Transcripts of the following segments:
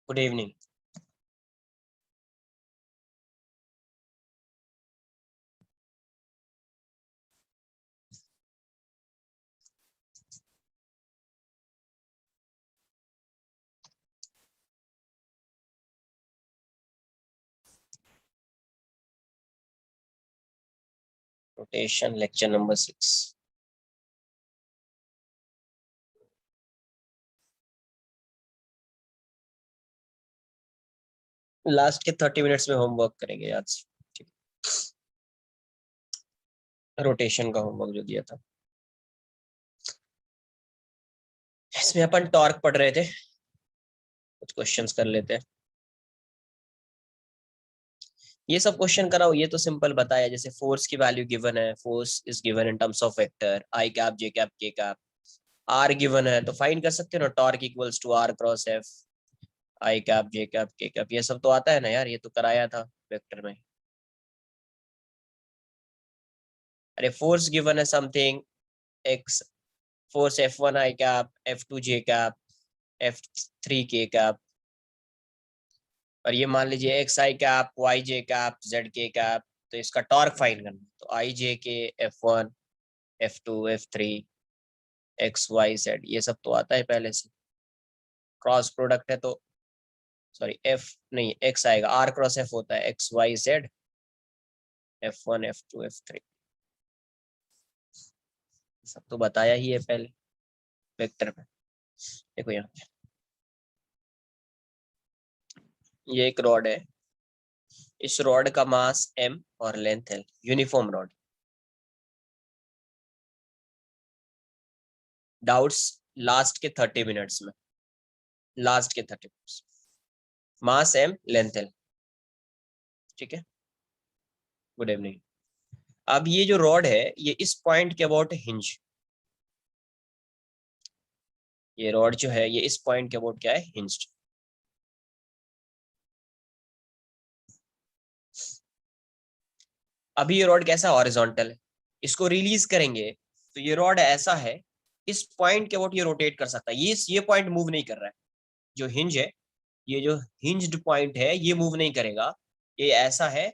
Good evening. Rotation lecture number 6. Last के 30 minutes में homework करेंगे आज से। रोटेशन का होमवर्क जो दिया था, इसमें अपन टॉर्क पढ़ रहे थे। कुछ क्वेश्चंस कर लेते हैं। ये सब क्वेश्चन कराओ, ये तो सिंपल बताया। जैसे फोर्स की वैल्यू गिवन है, force is given in terms of vector i cap j cap k cap. R given है तो फाइंड कर सकते हो ना, torque equals to r cross F i cap j cap k cap. ये सब तो आता है ना यार, ये तो कराया था वेक्टर में। अरे फोर्स गिवन है समथिंग एक्स, फोर्स F1 आई कैप, F2 जे कैप, F3 के कैप, और ये मान लीजिए एक्स आई कैप, वाई जे कैप, जेड के कैप। तो इसका टॉर्क फाइंड करना, तो आई जे के, F1, F2, F3, x Y Z, ये सब तो आता है पहले से। क्रॉस प्रोडक्ट है तो सॉरी एफ नहीं, एक्स आएगा, आर क्रॉस एफ होता है x Y Z, F1, F2, F3, सब तो बताया ही है पहले वेक्टर में। देखो यहाँ ये एक रॉड है, इस रॉड का मास m और length l, uniform rod. Doubts last के 30 मिनट्स में, लास्ट के 30 मिनट्स। मास m, लेंथ l, ठीक है। Good evening. अब ये जो रॉड है ये इस पॉइंट के अबाउट हिंज, ये रॉड जो है ये इस पॉइंट के अबाउट क्या है, हिंज्ड। अभी ये रॉड कैसा, हॉरिजॉन्टल है। इसको रिलीज करेंगे तो ये रॉड ऐसा है, इस पॉइंट के अबाउट ये रोटेट कर सकता है। ये पॉइंट मूव नहीं कर रहा है, जो हिंज है, ये जो हिंज्ड पॉइंट है ये मूव नहीं करेगा, ये ऐसा है,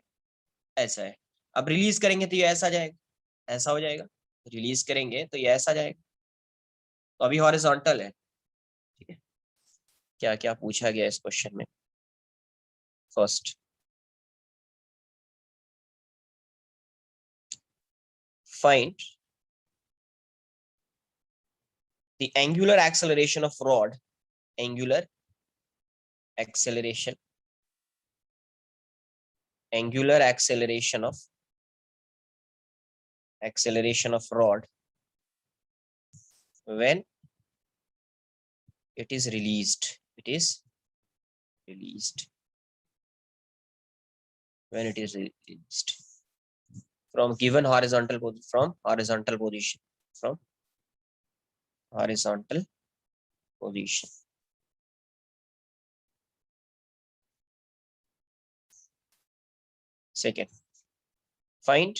ऐसा है। अब रिलीज करेंगे तो ये ऐसा जाएगा, ऐसा हो जाएगा। रिलीज करेंगे तो ये ऐसा जाएगा, तो अभी हॉरिजॉन्टल है, ठीक है। क्या क्या पूछा गया इस क्वेश्चन में। First, find the angular acceleration of rod, angular acceleration, angular acceleration of rod when it is released, it is released, when it is released from given horizontal from horizontal position, from horizontal position. Second, find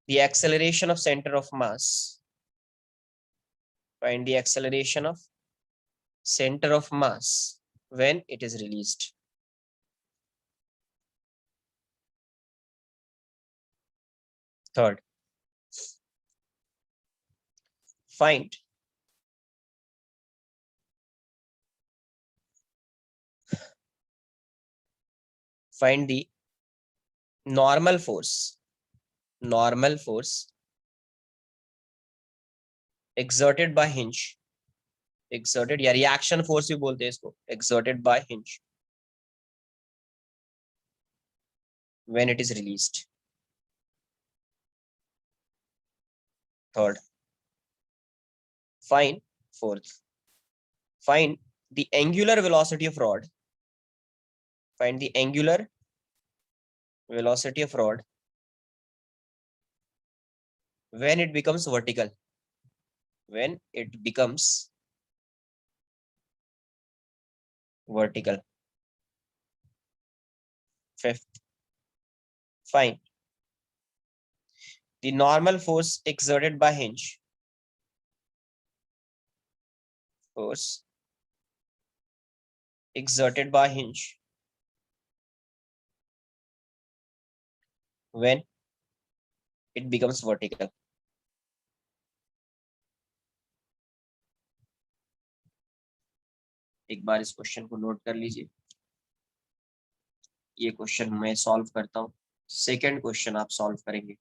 the acceleration of center of mass, find the acceleration of center of mass when it is released. Third, find the normal force exerted by hinge, exerted या reaction force भी बोलते हैं इसको, exerted by hinge when it is released. Third, fourth, find the angular velocity of rod, find the angular velocity of rod when it becomes vertical, when it becomes vertical. Fifth, find the normal force exerted by hinge, force exerted by hinge when it becomes vertical. एक बार इस question को note कर लीजिए, ये question मैं solve करता हूँ, second question आप सॉल्व करेंगे।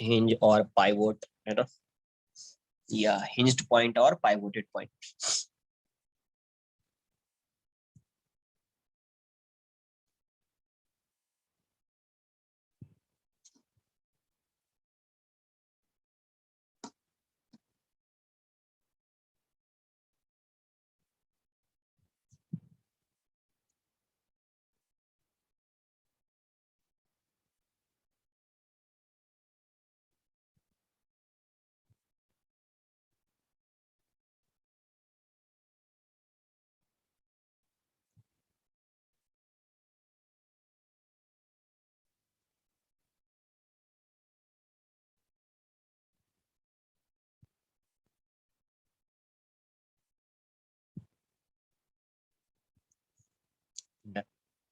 हिंज और पाइवोट है ना, या हिंज्ड पॉइंट और पाइवोटेड पॉइंट।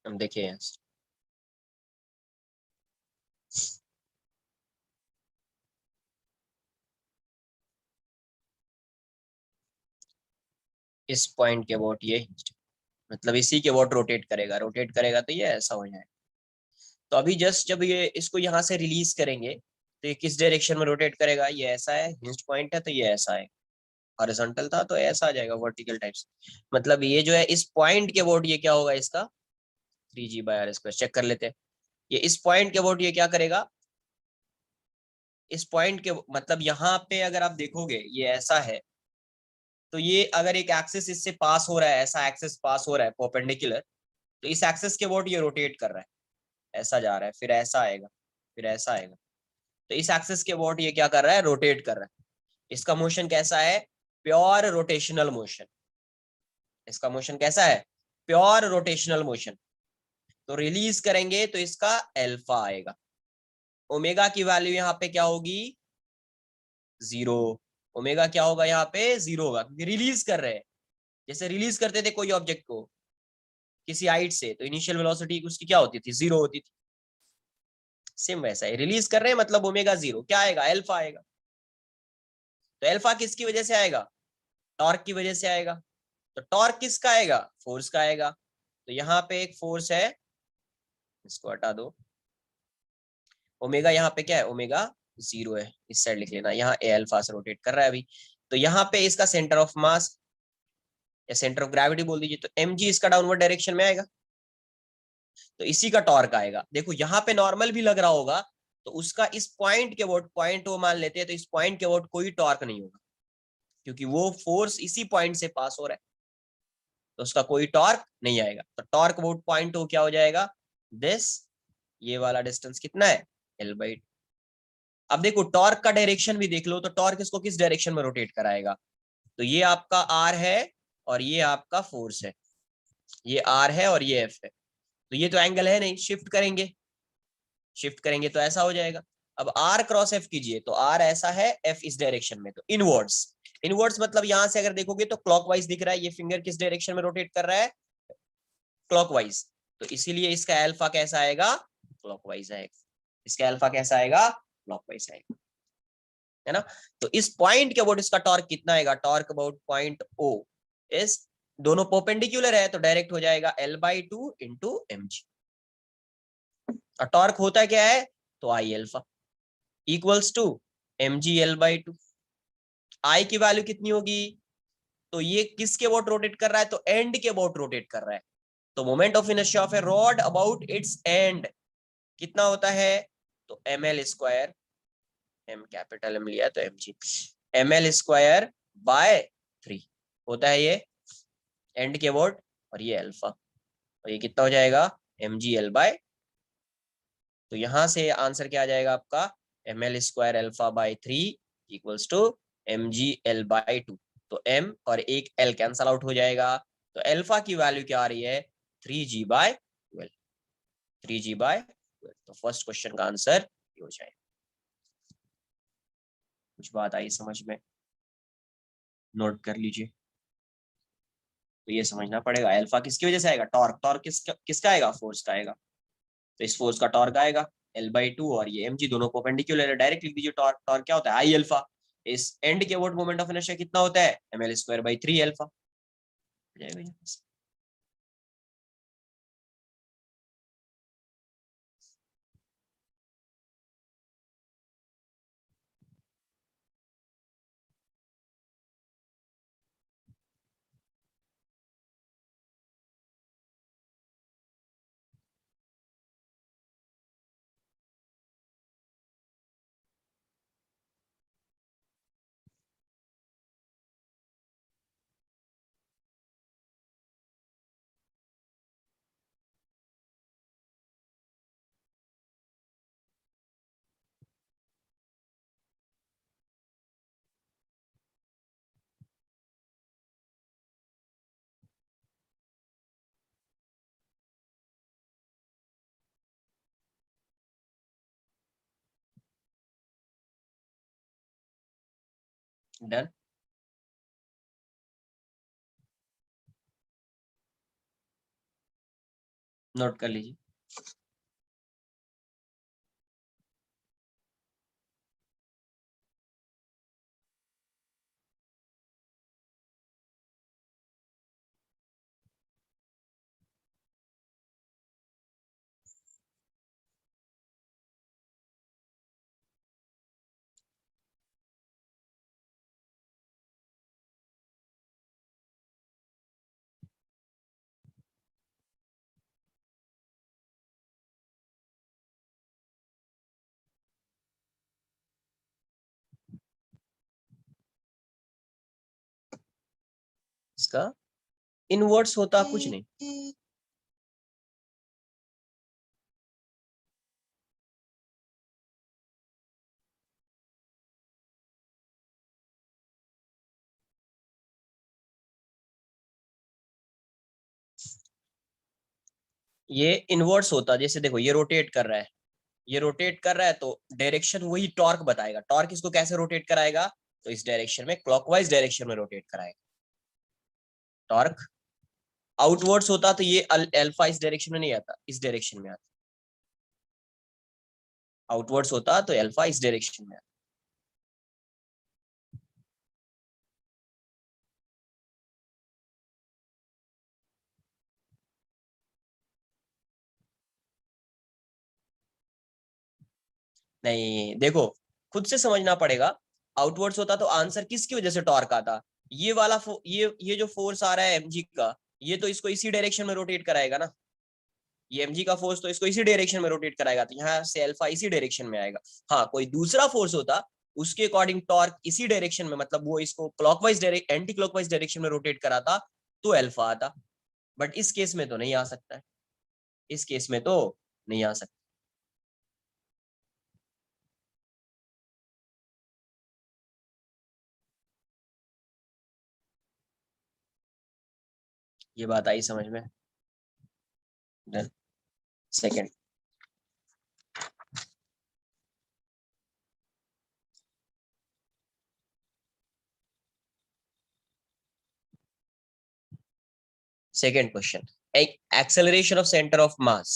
हम देखिए इस पॉइंट के अबाउट ये हिंज्ड, मतलब इसी के अबाउट रोटेट करेगा तो ये ऐसा हो जाएगा। तो अभी जस्ट जब ये इसको यहाँ से रिलीज करेंगे तो ये किस डायरेक्शन में रोटेट करेगा, ये ऐसा है, हिंज्ड पॉइंट है तो ये ऐसा है, हॉरिजॉन्टल था तो ऐसा आ जाएगा वर्टिकल टाइप्स। मतलब ये जो है इस पॉइंट के अबाउट ये क्या होगा, इसका 3g/r²। चेक कर लेते हैं, ये इस पॉइंट के अबाउट ये क्या करेगा, इस पॉइंट के मतलब यहाँ पे अगर आप देखोगे ये ऐसा है, तो ये अगर एक एक्सिस इससे पास हो रहा है, ऐसा एक्सिस पास हो रहा है परपेंडिकुलर, तो इस एक्सिस के अबाउट ये रोटेट कर रहा है, ऐसा जा रहा है, फिर ऐसा आएगा, फिर ऐसा आएगा। तो इस एक्सिस के अबाउट ये क्या कर रहा है, रोटेट कर रहा है। इसका मोशन कैसा है, प्योर रोटेशनल मोशन। इसका मोशन कैसा है, प्योर रोटेशनल मोशन। तो रिलीज करेंगे तो इसका अल्फा आएगा, ओमेगा की वैल्यू यहाँ पे क्या होगी, 0। ओमेगा क्या होगा यहाँ पे, 0 होगा, क्योंकि रिलीज कर रहे हैं। जैसे रिलीज करते थे कोई ऑब्जेक्ट को किसी हाइट से, तो इनिशियल वेलोसिटी उसकी क्या होती थी, 0 होती थी। सेम वैसा है, रिलीज कर रहे हैं मतलब ओमेगा 0, क्या आएगा, अल्फा आएगा। तो अल्फा किसकी वजह से आएगा, टॉर्क की वजह से आएगा। तो टॉर्क किसका आएगा, फोर्स का आएगा। तो यहाँ पे एक फोर्स है, इसको हटा दो, ओमेगा यहाँ पे क्या है, ओमेगा 0 है, इस साइड लिख लेना, यहाँ ए अल्फा से रोटेट कर रहा है अभी। तो यहाँ पे इसका सेंटर ऑफ मास या सेंटर ऑफ ग्रेविटी बोल दीजिए, तो mg इसका डाउनवर्ड डायरेक्शन में आएगा, तो इसी का टॉर्क आएगा। देखो यहाँ पे नॉर्मल भी लग रहा होगा, तो उसका इस पॉइंट के अबाउट, पॉइंट वो मान लेते हैं, तो इस पॉइंट के अबाउट कोई टॉर्क नहीं होगा, क्योंकि वो फोर्स इसी पॉइंट से पास हो रहा है, तो उसका कोई टॉर्क नहीं आएगा। तो टॉर्क अबाउट पॉइंट वो क्या हो जाएगा, दिस, ये वाला डिस्टेंस कितना है, L/2। अब देखो टॉर्क का डायरेक्शन भी देख लो, तो टॉर्क इसको किस डायरेक्शन में रोटेट कराएगा, तो ये आपका R है और ये आपका फोर्स है, ये R है और ये F है। तो ये तो एंगल है नहीं, शिफ्ट करेंगे, शिफ्ट करेंगे तो ऐसा हो जाएगा। अब R क्रॉस F कीजिए, तो R ऐसा है, F इस डायरेक्शन में, तो इनवर्ड्स। इनवर्ड्स मतलब यहां से अगर देखोगे तो क्लॉकवाइज दिख रहा है, ये फिंगर किस डायरेक्शन में रोटेट कर रहा है, क्लॉकवाइज। तो इसीलिए इसका अल्फा कैसा आएगा, क्लॉकवाइज आएगा। इसका अल्फा कैसा आएगा, क्लॉकवाइज आएगा, है ना। तो इस पॉइंट के अबाउट इसका टॉर्क कितना आएगा, टॉर्क अबाउट पॉइंट O इस, दोनों परपेंडिकुलर है तो डायरेक्ट हो जाएगा L/2 इंटू mg। और टॉर्क होता क्या है, तो I alpha equals to mg L/2। I की वैल्यू कितनी होगी, तो ये किसके अबाउट रोटेट कर रहा है, तो एंड के अबाउट रोटेट कर रहा है, तो moment of inertia of A rod about it's and कितना होता है, तो ml square, m capital M लिया तो mg, ml स्क्वायर बाय 3 होता है ये एंड के अबाउट, और ये अल्फा, और ये कितना हो जाएगा mgl बाय, तो यहां से आंसर क्या आ जाएगा आपका, ml square alpha by 3 equals to mgl by 2। तो m और एक l कैंसल आउट हो जाएगा, तो अल्फा की वैल्यू क्या आ रही है 3g बाय 12, 3g बाय 12। तो फर्स्ट क्वेश्चन का आंसर ये हो जाएगा। कुछ बात आई समझ में, नोट कर लीजिए। तो ये समझना पड़ेगा अल्फा किसकी वजह से आएगा, टॉर्क, टॉर्क किसका आएगा, फोर्स का आएगा, तो इस फोर्स का टॉर्क आएगा L/2, और ये mg दोनों परपेंडिकुलर है, डायरेक्ट लिख दीजिए टॉर्क, टॉर्क क्या होता है आई अल्फा, इस एंड के अबाउट मोमेंट ऑफ इनर्शिया कितना होता है ml square by 3 alpha. Done, note कर लीजिए। इसका इनवर्ट्स होता कुछ नहीं, ये इनवर्ट्स होता, जैसे देखो ये रोटेट कर रहा है, ये रोटेट कर रहा है तो डायरेक्शन वही टॉर्क बताएगा, टॉर्क इसको कैसे रोटेट कराएगा, तो इस डायरेक्शन में क्लॉकवाइज डायरेक्शन में रोटेट कराएगा। टॉर्क आउटवर्ड्स होता तो ये अल्फा इस डायरेक्शन में नहीं आता, इस डायरेक्शन में आता, आउटवर्ड्स होता तो अल्फा इस डायरेक्शन में आता। नहीं देखो, खुद से समझना पड़ेगा, आउटवर्ड्स होता तो आंसर किसकी वजह से टॉर्क आता, ये वाला ये जो फोर्स आ रहा है mg का, ये तो इसको इसी डायरेक्शन में रोटेट कराएगा ना, ये mg का फोर्स तो इसको इसी डायरेक्शन में रोटेट कराएगा, तो यहाँ से अल्फा इसी डायरेक्शन में आएगा। हाँ कोई दूसरा फोर्स होता उसके अकॉर्डिंग टॉर्क इसी डायरेक्शन में, मतलब वो इसको क्लॉकवाइज एंटी क्लॉकवाइज डायरेक्शन में रोटेट कराता तो अल्फा आता, बट इस केस में तो नहीं आ सकता है, इस केस में तो नहीं आ सकता। ये बात आई समझ में, done. Second, second question, acceleration of centre of mass.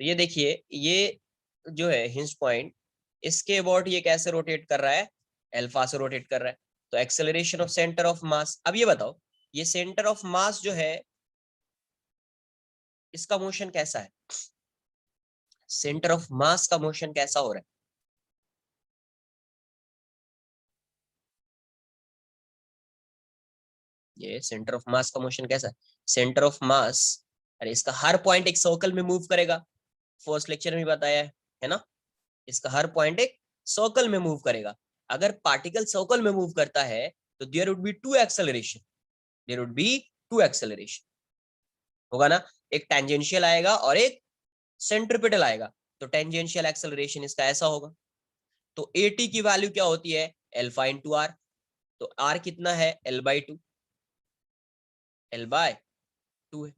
तो ये देखिए, ये जो है हिंज पॉइंट, इसके अबाउट ये कैसे रोटेट कर रहा है, अल्फा से रोटेट कर रहा है, तो एक्सेलरेशन ऑफ सेंटर ऑफ मास। अब ये बताओ, ये सेंटर ऑफ मास जो है इसका मोशन कैसा है, सेंटर ऑफ मास का मोशन कैसा हो रहा है, ये सेंटर ऑफ मास का मोशन कैसा है? सेंटर ऑफ मास, अरे इसका हर पॉइंट एक सर्कल में मूव करेगा, फर्स्ट लेक्चर में बताया है ना, इसका हर पॉइंट एक सर्कल में मूव करेगा। अगर पार्टिकल सर्कल में मूव करता है तो there would be two acceleration, there would be two acceleration होगा ना, एक टेंजेंशियल आएगा और एक सेंट्रिपिटल आएगा। तो टेंजेंशियल एक्सेलरेशन इसका ऐसा होगा। तो AT की वैल्यू क्या होती है? Alpha into are. तो आर कितना है? L/2, L/2 है।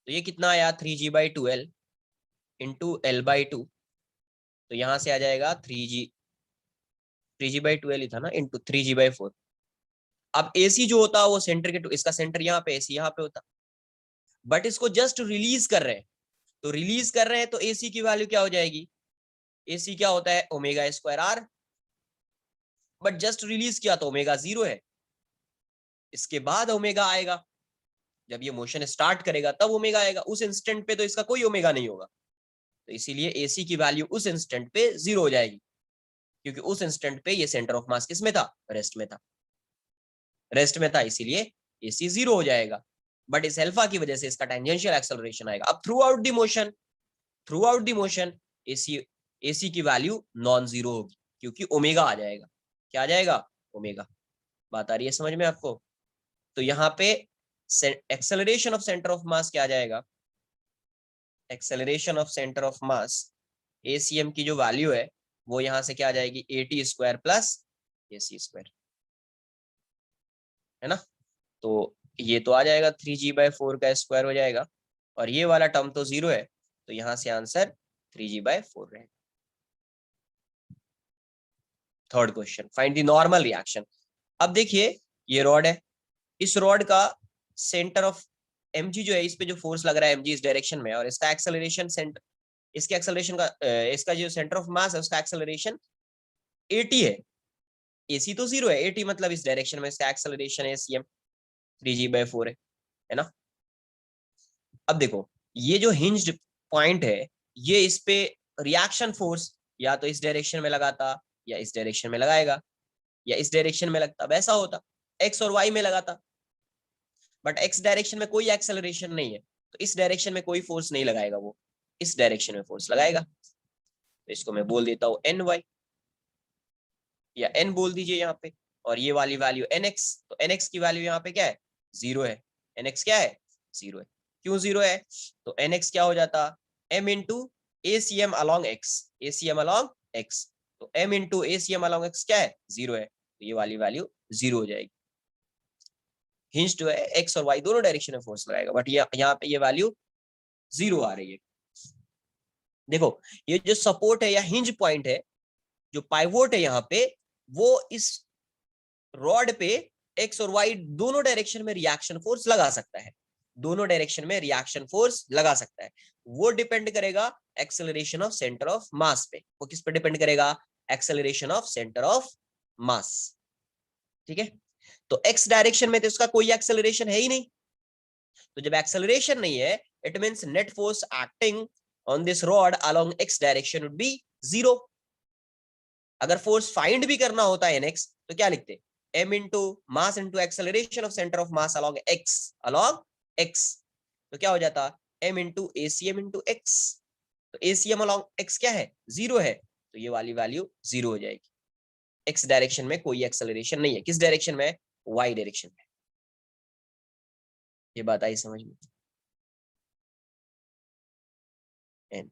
तो ये कितना आया? 3G/2L into L/2। तो यहां से आ जाएगा 3G/2L ही था ना, इंटू 3G/4। अब AC जो होता है वो सेंटर के, इसका सेंटर यहाँ पे, AC यहाँ पे होता, बट इसको जस्ट रिलीज कर रहे हैं। तो रिलीज कर रहे हैं तो AC की वैल्यू क्या हो जाएगी? AC क्या होता है? Omega square r. But just release किया तो ओमेगा 0 है, इसके बाद ओमेगा आएगा, जब ये मोशन स्टार्ट करेगा तब ओमेगा आएगा। उस इंस्टेंट पे तो इसका कोई ओमेगा नहीं होगा, तो इसीलिए AC की वैल्यू उस इंस्टेंट पे 0 हो जाएगी, क्योंकि उस इंस्टेंट पे ये सेंटर ऑफ मास किस में था? रेस्ट में था, रेस्ट में था, इसीलिए AC 0 हो जाएगा। बट इस अल्फा की वजह से इसका टेंजेंशियल एक्सेलरेशन आएगा। अब through out the motion AC की वैल्यू नॉन जीरो होगी, क्योंकि ओमेगा आ जाएगा। क्या आ जाएगा? ओमेगा। बात आ रही है समझ में आपको? तो यहाँ पे एक्सेलरेशन ऑफ सेंटर ऑफ मास क्या आ जाएगा? Acceleration of centre of mass ACM की जो वैल्यू है वो यहाँ से क्या आ जाएगी? AT square plus AC square, है ना। तो ये तो आ जाएगा 3G/4 का स्क्वायर हो जाएगा, और ये वाला टर्म तो 0 है, तो यहाँ से आंसर 3G/4 रहेगा। Third question, find the normal reaction. अब देखिए ये रॉड है, इस रॉड का सेंटर ऑफ mg जो है, इस पे जो फोर्स लग रहा है mg इस डायरेक्शन में, और इसका एक्सेलरेशन सेंटर, इसके एक्सेलरेशन का इसका जो सेंटर ऑफ मास है उसका एक्सेलरेशन AT है। AC तो 0 है, AT मतलब इस डायरेक्शन में, इसका एक्सेलरेशन है CM 3G/4 है ना। अब देखो ये जो हिंज्ड पॉइंट है, ये इस पे रिएक्शन फोर्स या तो इस डायरेक्शन में लगाता या इस डायरेक्शन में लगाएगा, या इस डायरेक्शन में लगता, वैसा होता, एक्स और वाई में लगाता। बट एक्स डायरेक्शन में कोई एक्सेलरेशन नहीं है, तो इस डायरेक्शन में कोई फोर्स नहीं लगाएगा, वो इस डायरेक्शन में फोर्स लगाएगा। तो इसको मैं बोल देता हूँ NY, या N बोल दीजिए यहाँ पे, और ये वाली वैल्यू NX। तो NX की वैल्यू यहाँ पे क्या है? 0 है। NX क्या है? 0 है। क्यों 0 है? तो NX क्या हो जाता? M into ACM along X, ACM along X। तो M into ACM along X क्या है? 0 है, तो ये वाली वैल्यू 0 हो जाएगी। हिंज जो है एक्स और वाई दोनों डायरेक्शन में फोर्स लगाएगा, बट यहाँ पे ये वैल्यू 0 आ रही है। देखो ये जो सपोर्ट है या हिंज पॉइंट है, जो पाइवोट है यहाँ पे, वो इस रॉड पे एक्स और वाई दोनों डायरेक्शन में रिएक्शन फोर्स लगा सकता है, दोनों डायरेक्शन में रिएक्शन फोर्स लगा सकता है। वो डिपेंड करेगा एक्सेलरेशन ऑफ सेंटर ऑफ मास पे। वो किस पे डिपेंड करेगा? एक्सेलरेशन ऑफ सेंटर ऑफ मास। ठीक है, तो एक्स डायरेक्शन में तो इसका कोई एक्सेलरेशन है ही नहीं, तो जब एक्सेलरेशन नहीं है, it means net force acting on this rod along x direction would be 0। अगर फोर्स फाइंड भी करना होता है nx, तो क्या लिखते? m into mass into acceleration of centre of mass along x, तो क्या हो जाता? m into ACM into x। तो ACM अलोंग x क्या है? 0 है, तो ये वाली वैल्यू 0 हो जाएगी। x डायरेक्शन में कोई एक्सेलरेशन नहीं है, किस डायरेक्शन में? y डायरेक्शन में। ये बात आई समझ में? एंड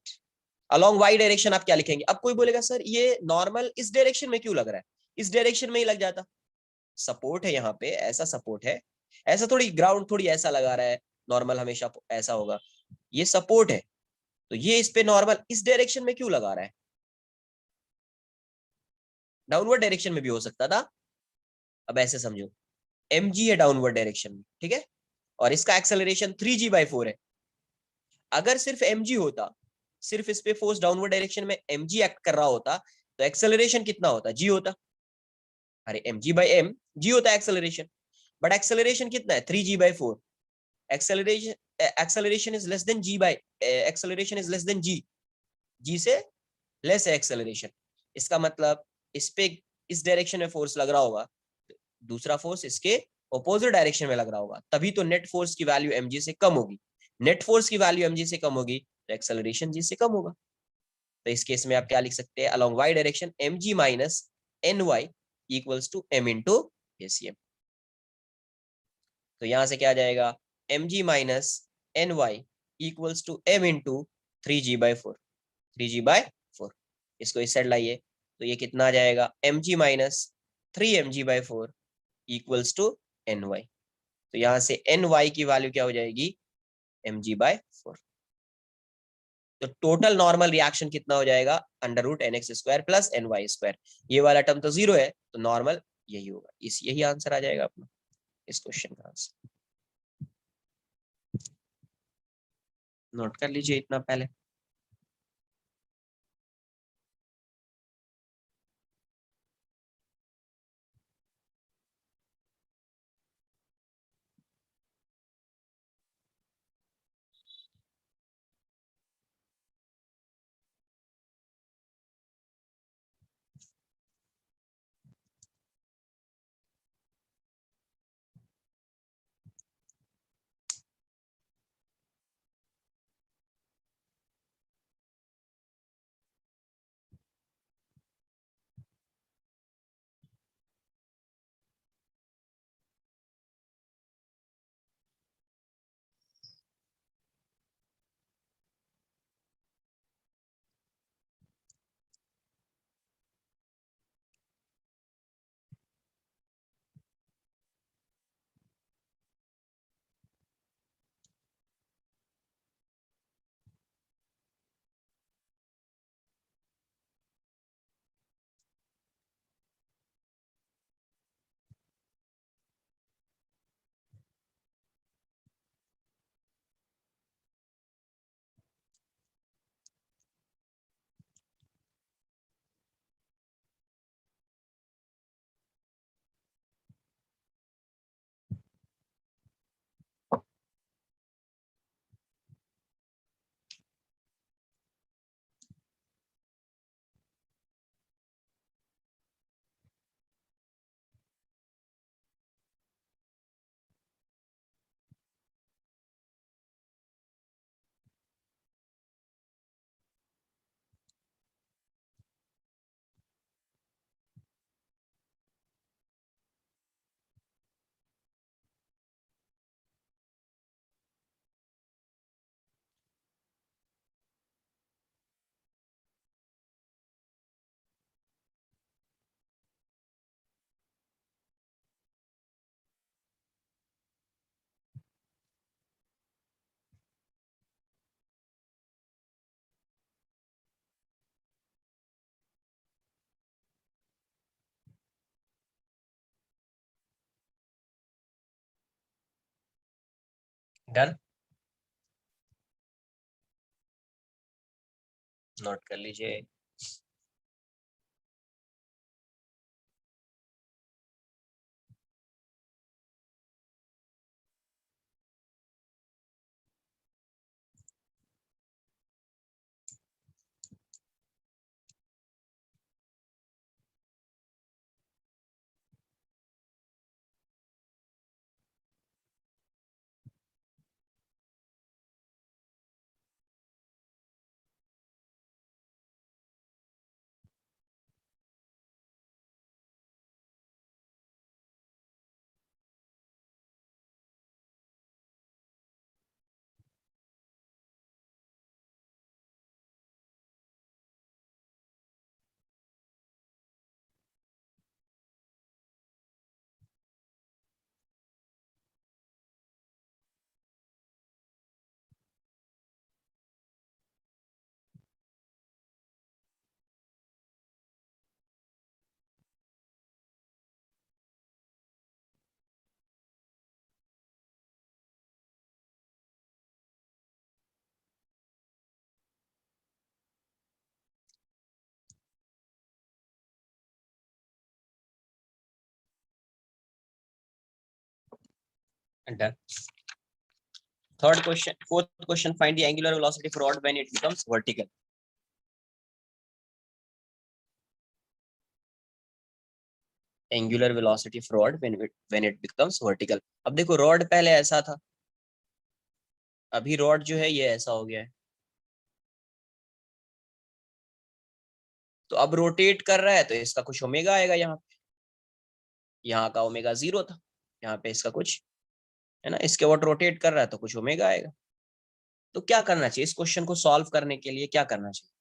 अलोंग वाई डायरेक्शन आप क्या लिखेंगे? अब कोई बोलेगा सर ये नॉर्मल इस डायरेक्शन में क्यों लग रहा है? इस डायरेक्शन में ही लग जाता, सपोर्ट है यहाँ पे, ऐसा सपोर्ट है, ऐसा थोड़ी ग्राउंड थोड़ी ऐसा लगा रहा है, नॉर्मल हमेशा ऐसा होगा, ये सपोर्ट है, तो ये इस पे नॉर्मल इस डायरेक्शन में क्यों लगा रहा है? डाउनवर्ड डायरेक्शन में भी हो सकता था। अब ऐसे समझो, mg है डाउनवर्ड डायरेक्शन में, ठीक है, और इसका एक्सेलरेशन 3G/4 है। अगर सिर्फ mg होता, सिर्फ इस पे फोर्स डाउनवर्ड डायरेक्शन में mg एक्ट कर रहा होता, तो एक्सेलरेशन कितना होता? g होता। अरे mg/m g होता है एक्सेलरेशन, बट एक्सेलरेशन कितना है? 3G/4। Acceleration is less than acceleration is less than g से लेस है एक्सेलरेशन। इसका मतलब इस पे इस डायरेक्शन में फोर्स लग रहा होगा, दूसरा फोर्स इसके ऑपोजिट डायरेक्शन में लग रहा होगा, तभी तो नेट फोर्स की वैल्यू mg से कम होगी। नेट फोर्स की वैल्यू mg से कम होगी तो एक्सेलरेशन g से कम होगा। तो इस केस में आप क्या लिख सकते हैं, along y direction mg minus ny equals to m into acm। तो यहां से क्या आ जाएगा, mg minus ny equals to m into 3g/4, 3g/4। इसको इस साइड लाइए तो ये कितना आ जाएगा, mg minus 3mg/4 equals to ny। तो यहां से ny की वैल्यू क्या हो जाएगी, mg/4। तो टोटल नॉर्मल रिएक्शन कितना हो जाएगा, √nx² प्लस ny²। ये वाला टर्म तो जीरो है, तो नॉर्मल यही होगा। यही आंसर आ जाएगा अपना इस क्वेश्चन का आंसर। नोट कर लीजिए इतना पहले। डन, नोट कर लीजिए। Done. Third question, fourth question, find the angular velocity for rod when it becomes vertical. Angular velocity of rod when it becomes vertical. अब देखो रॉड पहले ऐसा था, अभी रॉड जो है ये ऐसा हो गया है, तो अब रोटेट कर रहा है तो इसका कुछ ओमेगा आएगा यहाँ पे, यहाँ का ओमेगा 0 था, यहाँ पे इसका कुछ है ना, इसके वॉट रोटेट कर रहा है तो कुछ ओमेगा आएगा। तो क्या करना चाहिए इस क्वेश्चन को सॉल्व करने के लिए, क्या करना चाहिए?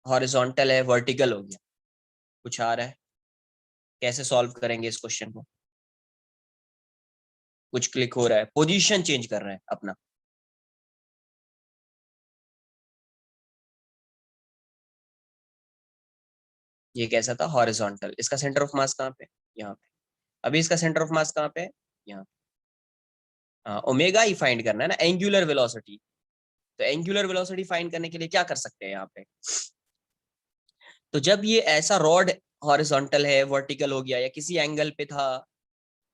हॉरिजॉन्टल है, वर्टिकल हो गया, कुछ आ रहा है, कैसे सॉल्व करेंगे इस क्वेश्चन को? कुछ क्लिक हो रहा है, पोजीशन चेंज कर रहा है अपना। ये कैसा था? हॉरिजॉन्टल। इसका सेंटर ऑफ मास कहाँ पे? यहाँ पे। अभी इसका सेंटर ऑफ मास कहाँ पे है? यहाँ पे। हाँ, ओमेगा ही फाइंड करना है ना, एंगुलर वेलोसिटी। तो एंगुलर वेलोसिटी फाइंड करने के लिए क्या कर सकते हैं यहाँ पे? तो जब ये ऐसा रॉड हॉरिजॉन्टल है, वर्टिकल हो गया, या किसी एंगल पे था,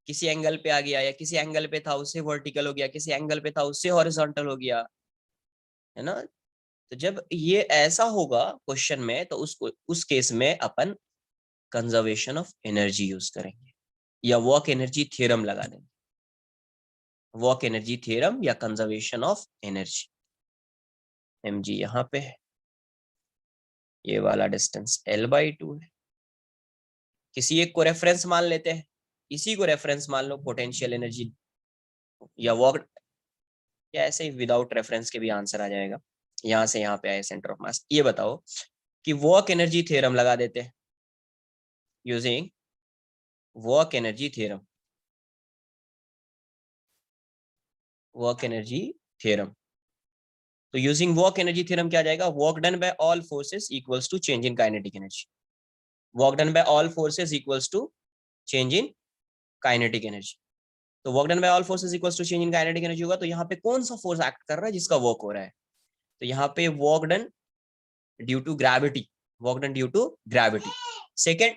किसी एंगल पे आ गया, या किसी एंगल पे था उससे वर्टिकल हो गया, किसी एंगल पे था उससे हॉरिजॉन्टल हो गया, है ना? तो जब ये ऐसा होगा क्वेश्चन में, तो उसको उस केस में अपन कंजर्वेशन ऑफ एनर्जी यूज करेंगे या वर्क एनर्जी थ्योरम लगा देंगे। वर्क एनर्जी थ्योरम या कंजर्वेशन ऑफ एनर्जी। mg यहाँ पे है, ये वाला डिस्टेंस l/2 है। किसी एक को रेफरेंस मान लेते हैं, इसी को रेफरेंस मान लो, पोटेंशियल एनर्जी या वर्क, या ऐसे ही विदाउट रेफरेंस के भी आंसर आ जाएगा। यहाँ से यहाँ पे आए सेंटर ऑफ मास। ये बताओ कि वर्क एनर्जी थ्योरम लगा देते हैं using work energy theorem. Work energy theorem, तो यूजिंग वर्क एनर्जी थ्योरम क्या आ जाएगा? Work done by all forces equals to change in kinetic energy. Work done by all forces equals to change in kinetic energy. तो work done by all forces equals to change in kinetic energy होगा, तो यहाँ पे कौन सा force act कर रहा है जिसका वर्क हो रहा है? तो यहाँ पे work done due to gravity, work done due to gravity. Second,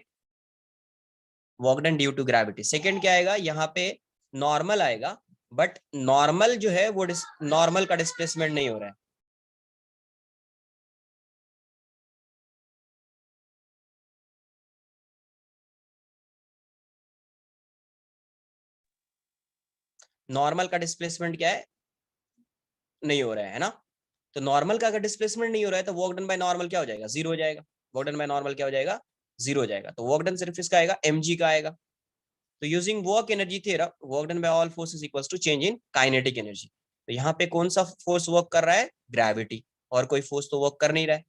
work done due to gravity. Second क्या आएगा? यहाँ पे नॉर्मल आएगा, बट नॉर्मल जो है वो नॉर्मल का डिस्प्लेसमेंट नहीं हो रहा है। नॉर्मल का डिस्प्लेसमेंट क्या है? नहीं हो रहा है ना? तो नॉर्मल का अगर डिस्प्लेसमेंट नहीं हो रहा है तो वर्क डन बाय नॉर्मल क्या हो जाएगा? जीरो हो जाएगा। वर्क डन बाय नॉर्मल क्या हो जाएगा? जीरो हो जाएगा। तो वर्क डन सिर्फ इसका आएगा, mg का आएगा। तो using work energy theorem, work done by all forces equals to change in kinetic energy. तो यहाँ पे कौन सा फोर्स वर्क कर रहा है? ग्रेविटी। और कोई फोर्स तो वर्क कर नहीं रहा है।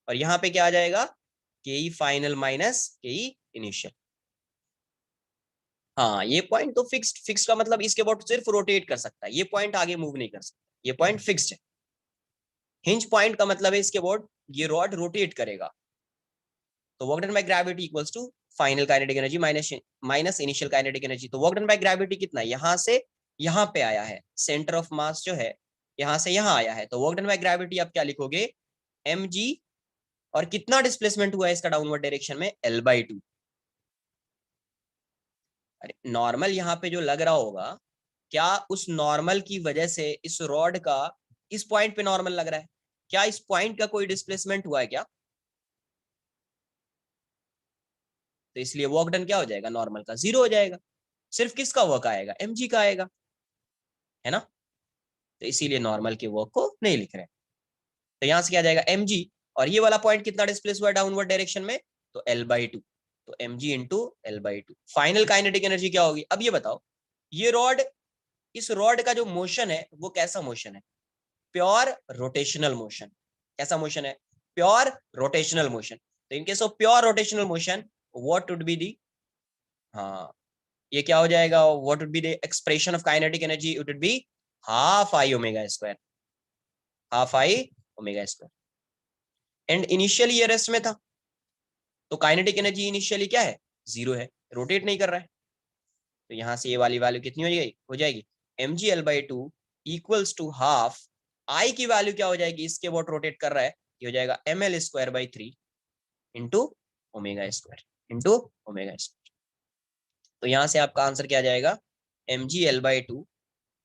और यहाँ पे क्या आ जाएगा? के फाइनल माइनस के इनिशियल। हाँ, ये पॉइंट तो फिक्स्ड, फिक्स का मतलब इसके बोर्ड सिर्फ रोटेट कर सकता है, ये पॉइंट आगे मूव नहीं कर सकता, ये पॉइंट फिक्स्ड है। हिंज पॉइंट का मतलब है इसके बोर्ड ये रॉड रोटेट करेगा। तो work done by gravity equals to final kinetic energy minus initial kinetic energy. तो वर्क डन बाय ग्रेविटी कितना है? यहाँ से यहाँ पे आया है, सेंटर ऑफ मास जो है यहाँ से यहाँ आया है, तो वर्क डन बाय ग्रेविटी आप क्या लिखोगे? mg। और कितना डिस्प्लेसमेंट हुआ है इसका डाउनवर्ड डायरेक्शन में? l/2। अरे नॉर्मल यहाँ पे जो लग रहा होगा, क्या उस नॉर्मल की वजह से इस रॉड का इस पॉइंट पे नॉर्मल लग रहा है? क्या इस पॉइंट का कोई डिस्प्लेसमेंट हुआ है क्या? तो इसलिए वर्क डन क्या हो जाएगा? नॉर्मल का जीरो हो जाएगा। सिर्फ किसका वर्क आएगा? mg का आएगा, है ना? तो इसीलिए नॉर्मल के वर्क को नहीं लिख रहे। तो यहां से क्या जाएगा? mg। और ये वाला पॉइंट कितना डिस्प्लेस हुआ डाउनवर्ड डायरेक्शन में? तो l/2। तो mg into l/2। Final kinetic energy क्या होगी? अब ये बताओ, ये रॉड, इस रॉड का जो मोशन है वो कैसा मोशन है? Pure rotational motion. कैसा मोशन है? Pure rotational motion. तो in case of pure rotational motion, what would be the, हाँ, ये क्या हो जाएगा? What would be the expression of kinetic energy? It would be half I omega square, half I omega square. And initially ये rest में था, तो kinetic energy initially क्या है? जीरो है, रोटेट नहीं कर रहा है। तो यहां से ये वाली वैल्यू कितनी हो जाएगी mg l/2 equals to half I की वैल्यू क्या हो जाएगी? इसके वॉट रोटेट कर रहा है, ये हो जाएगा ml²/3 into omega square, into omega square. तो यहां से आपका आंसर क्या आ जाएगा? mg l/2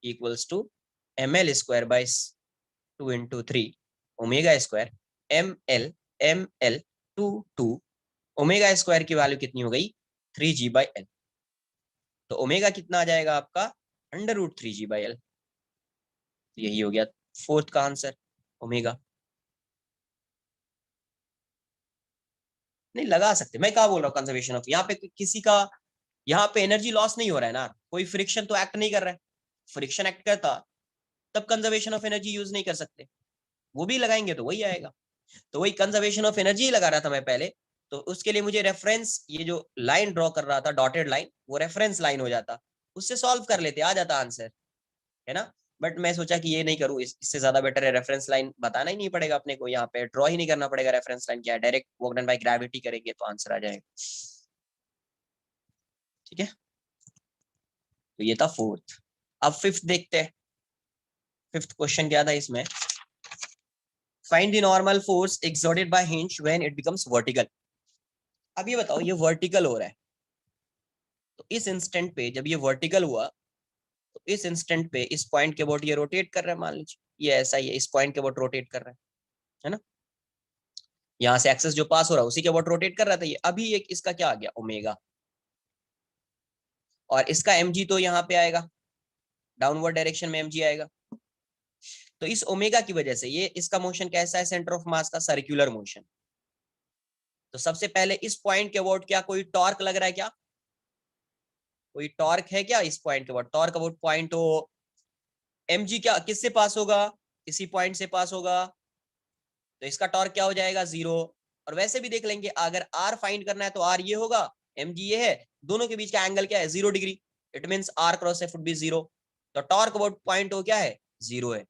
equals to ml²/2 into 3 omega square ml 2 2 omega square की वैल्यू कितनी हो गई 3g/l। तो ओमेगा कितना आ जाएगा आपका √3g/l। यही हो गया फोर्थ का आंसर ओमेगा। नहीं लगा सकते, मैं क्या बोल रहा हूँ कंजर्वेशन ऑफ, यहाँ पे किसी का यहाँ पे एनर्जी लॉस नहीं हो रहा है ना, कोई फ्रिक्शन तो एक्ट नहीं कर रहा है। फ्रिक्शन एक्ट करता तब कंजर्वेशन ऑफ एनर्जी यूज नहीं कर सकते, वो भी लगाएंगे तो वही आएगा। तो वही कंजर्वेशन ऑफ एनर्जी लगा रहा था मैं पहले, तो उसके लिए मुझे रेफरेंस, ये जो लाइन ड्रॉ कर रहा था डॉटेड लाइन, वो रेफरेंस लाइन हो जाता, उससे सॉल्व कर लेते, आ जाता आंसर, है ना। बट मैं सोचा कि ये नहीं करूँ, इससे ज्यादा बेटर है रेफरेंस लाइन बताना ही नहीं पड़ेगा अपने को, यहाँ पे ड्रॉ ही नहीं करना पड़ेगा रेफरेंस लाइन, क्या है direct work done by gravity करेंगे तो आंसर आ जाएगा। ठीक है, तो ये था फोर्थ। अब फिफ्थ देखते हैं। फिफ्थ क्वेश्चन क्या था इसमें, find the normal force exerted by hinge when it becomes vertical. अब ये बताओ, ये वर्टिकल हो रहा है, तो इस इंस्टेंट पे जब ये वर्टिकल हुआ, तो इस इंस्टेंट पे इस पॉइंट के अबाउट ये रोटेट कर रहा है, मान लीजिए ये ऐसा ही है, इस पॉइंट के अबाउट रोटेट कर रहा है ना। यहाँ से एक्सेस जो पास हो रहा है उसी के अबाउट रोटेट कर रहा था ये। अभी एक इसका क्या आ गया ओमेगा, और इसका mg तो यहाँ पे आएगा, डाउनवर्ड डायरेक्शन में mg आएगा। तो इस ओमेगा की वजह से ये इसका मोशन कैसा है, सेंटर ऑफ मास का सर्कुलर मोशन। तो सबसे पहले इस पॉइंट के अबाउट क्या कोई टॉर्क लग रहा है क्या, कोई टॉर्क है क्या इस पॉइंट के अबाउट, टॉर्क अबाउट पॉइंट हो, mg क्या किससे पास होगा, इसी पॉइंट से पास होगा, तो इसका टॉर्क क्या हो जाएगा 0। और वैसे भी देख लेंगे, अगर r फाइंड करना है तो r ये होगा, mg ये है, दोनों के बीच का एंगल क्या है 0 degree, it means r cross f would be 0। तो टॉर्क अबाउट पॉइंट हो क्या है 0 है,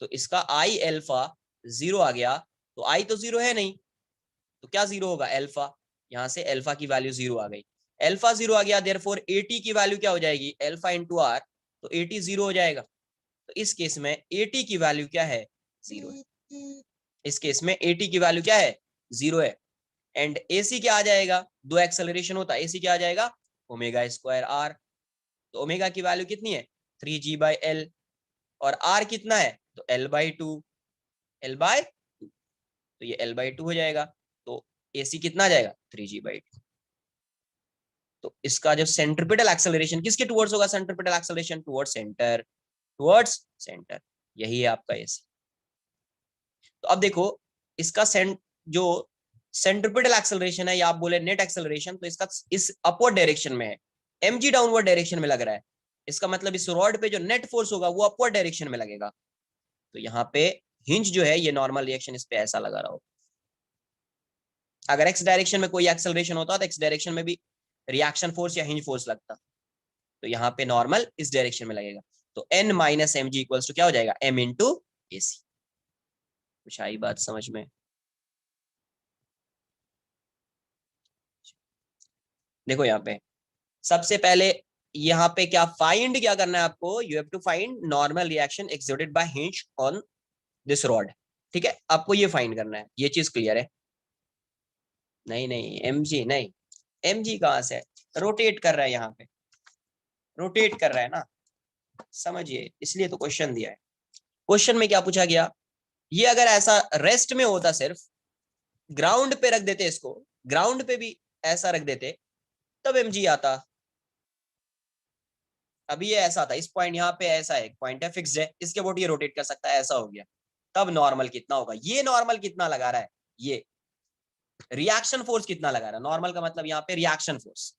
तो इसका आई एल्फा 0 आ गया। तो आई तो 0 है नहीं, तो क्या 0 होगा एल्फा, यहां से एल्फा की वैल्यू 0 आ गई, एल्फा 0 आ गया, देयरफॉर AT की वैल्यू क्या हो जाएगी एल्फा इंटू आर, तो AT 0 हो जाएगा। तो इस केस में AT की वैल्यू क्या है 0 है, इस केस में AT की वैल्यू क्या है 0 है। एंड AC क्या आ जाएगा, दो एक्सेलरेशन होता है, AC क्या आ जाएगा ओमेगा स्क्वायर आर। तो ओमेगा की वैल्यू कितनी है 3g/l, और r कितना है तो l/2, l/2, तो ये l/2 हो जाएगा। तो AC कितना आ जाएगा 3g/2। तो इसका जो सेंट्रिपिटल एक्सेलरेशन किसके टुवर्ड्स होगा, centripetal acceleration towards centre, towards centre, यही है आपका AC। तो अब देखो इसका जो सेंट्रिपिटल एक्सेलरेशन है, या आप बोले नेट एक्सेलरेशन, तो इसका इस अपवर्ड डायरेक्शन में है, mg डाउनवर्ड डायरेक्शन में लग रहा है, इसका मतलब इस रॉड पे जो नेट फोर्स होगा वो अपवर्ड डायरेक्शन में लगेगा। तो यहाँ पे हिंज जो है ये नॉर्मल रिएक्शन इस पे ऐसा लगा रहा हो। अगर एक्स डायरेक्शन में कोई एक्सेलरेशन होता तो एक्स डायरेक्शन में भी रिएक्शन फोर्स या हिंज फोर्स लगता, तो यहाँ पे नॉर्मल इस डायरेक्शन में लगेगा। तो n minus mg equals to क्या हो जाएगा m इंटू AC। कुछ आई बात समझ में, देखो यहाँ पे सबसे पहले यहाँ पे क्या करना है आपको, you have to find normal reaction exerted by hinge on this rod. ठीक है, आपको ये फाइंड करना है, ये चीज क्लियर है। नहीं नहीं mg नहीं, mg कहां से, रोटेट कर रहा है यहाँ पे, रोटेट कर रहा है ना, समझिए, इसलिए तो क्वेश्चन दिया है। क्वेश्चन में क्या पूछा गया, ये अगर ऐसा रेस्ट में होता, सिर्फ ग्राउंड पे रख देते इसको, ग्राउंड पे भी ऐसा रख देते तब mg आता। अभी ये ऐसा था, इस पॉइंट यहाँ पे ऐसा है, पॉइंट है फिक्स्ड है, इसके अबाउट ये रोटेट कर सकता है, ऐसा हो गया, तब नॉर्मल कितना होगा, ये नॉर्मल कितना लगा रहा है, ये रिएक्शन फोर्स कितना लगा रहा है, नॉर्मल का मतलब यहाँ पे रिएक्शन फोर्स,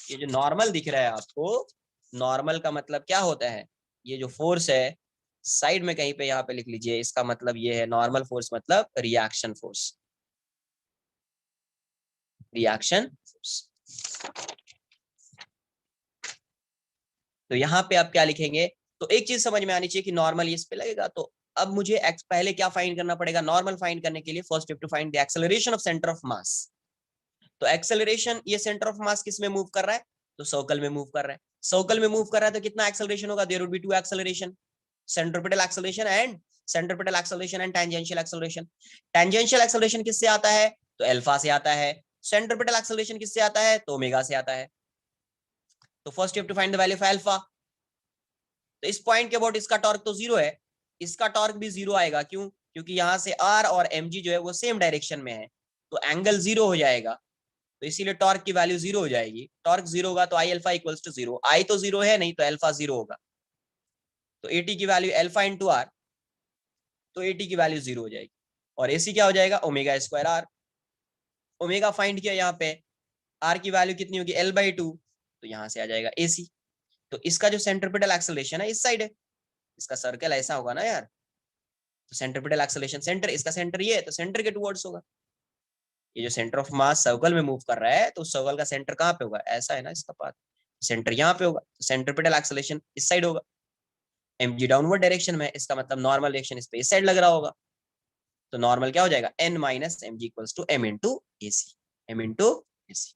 ये जो नॉर्मल दिख रहा है आपको, नॉर्मल का मतलब क्या होता है, ये जो फोर्स है साइड में कहीं पे यहाँ पे लिख लीजिए, इसका मतलब ये है नॉर्मल फोर्स मतलब रिएक्शन फोर्स, रिएक्शन फोर्स। तो यहाँ पे आप क्या लिखेंगे, तो एक चीज समझ में आनी चाहिए कि नॉर्मल इस पे लगेगा। तो अब मुझे पहले क्या फाइंड करना पड़ेगा, नॉर्मल फाइंड करने के लिए first have to find the acceleration of centre of mass. तो एक्सेलरेशन, ये सेंटर ऑफ मास किस में मूव कर रहा है, तो सर्कल में मूव कर रहा है, सर्कल में मूव कर रहा है, तो कितना एक्सेलरेशन होगा, there would be two acceleration, centripetal acceleration and tangential acceleration. Tangential acceleration किससे आता है, तो अल्फा से आता है, सेंट्रिपिटल एक्सेलरेशन किससे आता है, तो ओमेगा से आता है। तो first you have to find the value of alpha. तो इस पॉइंट के अबाउट इसका टॉर्क तो 0 है, इसका टॉर्क भी 0 आएगा, क्यों, क्योंकि यहां से r और mg जो है वो सेम डायरेक्शन में है, तो एंगल 0 हो जाएगा, तो इसीलिए टॉर्क की वैल्यू 0 हो जाएगी। टॉर्क 0 होगा तो आई अल्फा इक्वल्स टू 0, आई तो 0 है नहीं, तो अल्फा 0 होगा। तो एटी की वैल्यू अल्फा इंटू आर, तो एटी की वैल्यू 0 हो जाएगी। और एसी क्या हो जाएगा, omega square R. Omega find किया यहाँ पे, आर की वैल्यू कितनी होगी, L/2, तो यहाँ से आ जाएगा एसी। तो इसका जो सेंट्रीपिटल एक्सेलरेशन है इस साइड है, इसका सर्कल ऐसा होगा ना यार, तो सेंट्रीपिटल एक्सेलरेशन सेंटर, इसका सेंटर ये है तो सेंटर के टुवर्ड्स होगा। ये जो सेंटर ऑफ मास सर्कल में मूव कर रहा है, तो सर्कल का सेंटर कहाँ पे होगा, ऐसा है ना इसका पाथ, सेंटर यहाँ पे होगा, तो सेंट्रीपिटल एक्सेलरेशन इस साइड होगा। mg डाउनवर्ड डायरेक्शन में, इसका मतलब नॉर्मल डायरेक्शन इस पे इस साइड लग रहा होगा। तो नॉर्मल क्या हो जाएगा, n minus M G equals to M into A C, M into A C.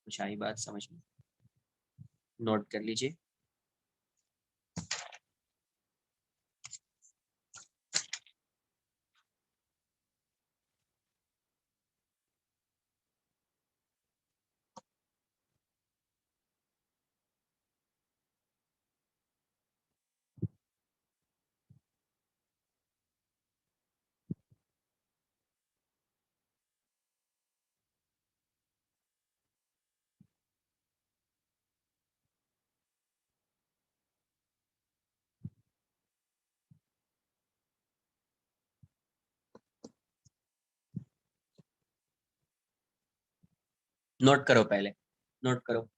कुछ आई बात समझ में, नोट कर लीजिए। नोट करो पहले, नोट करो।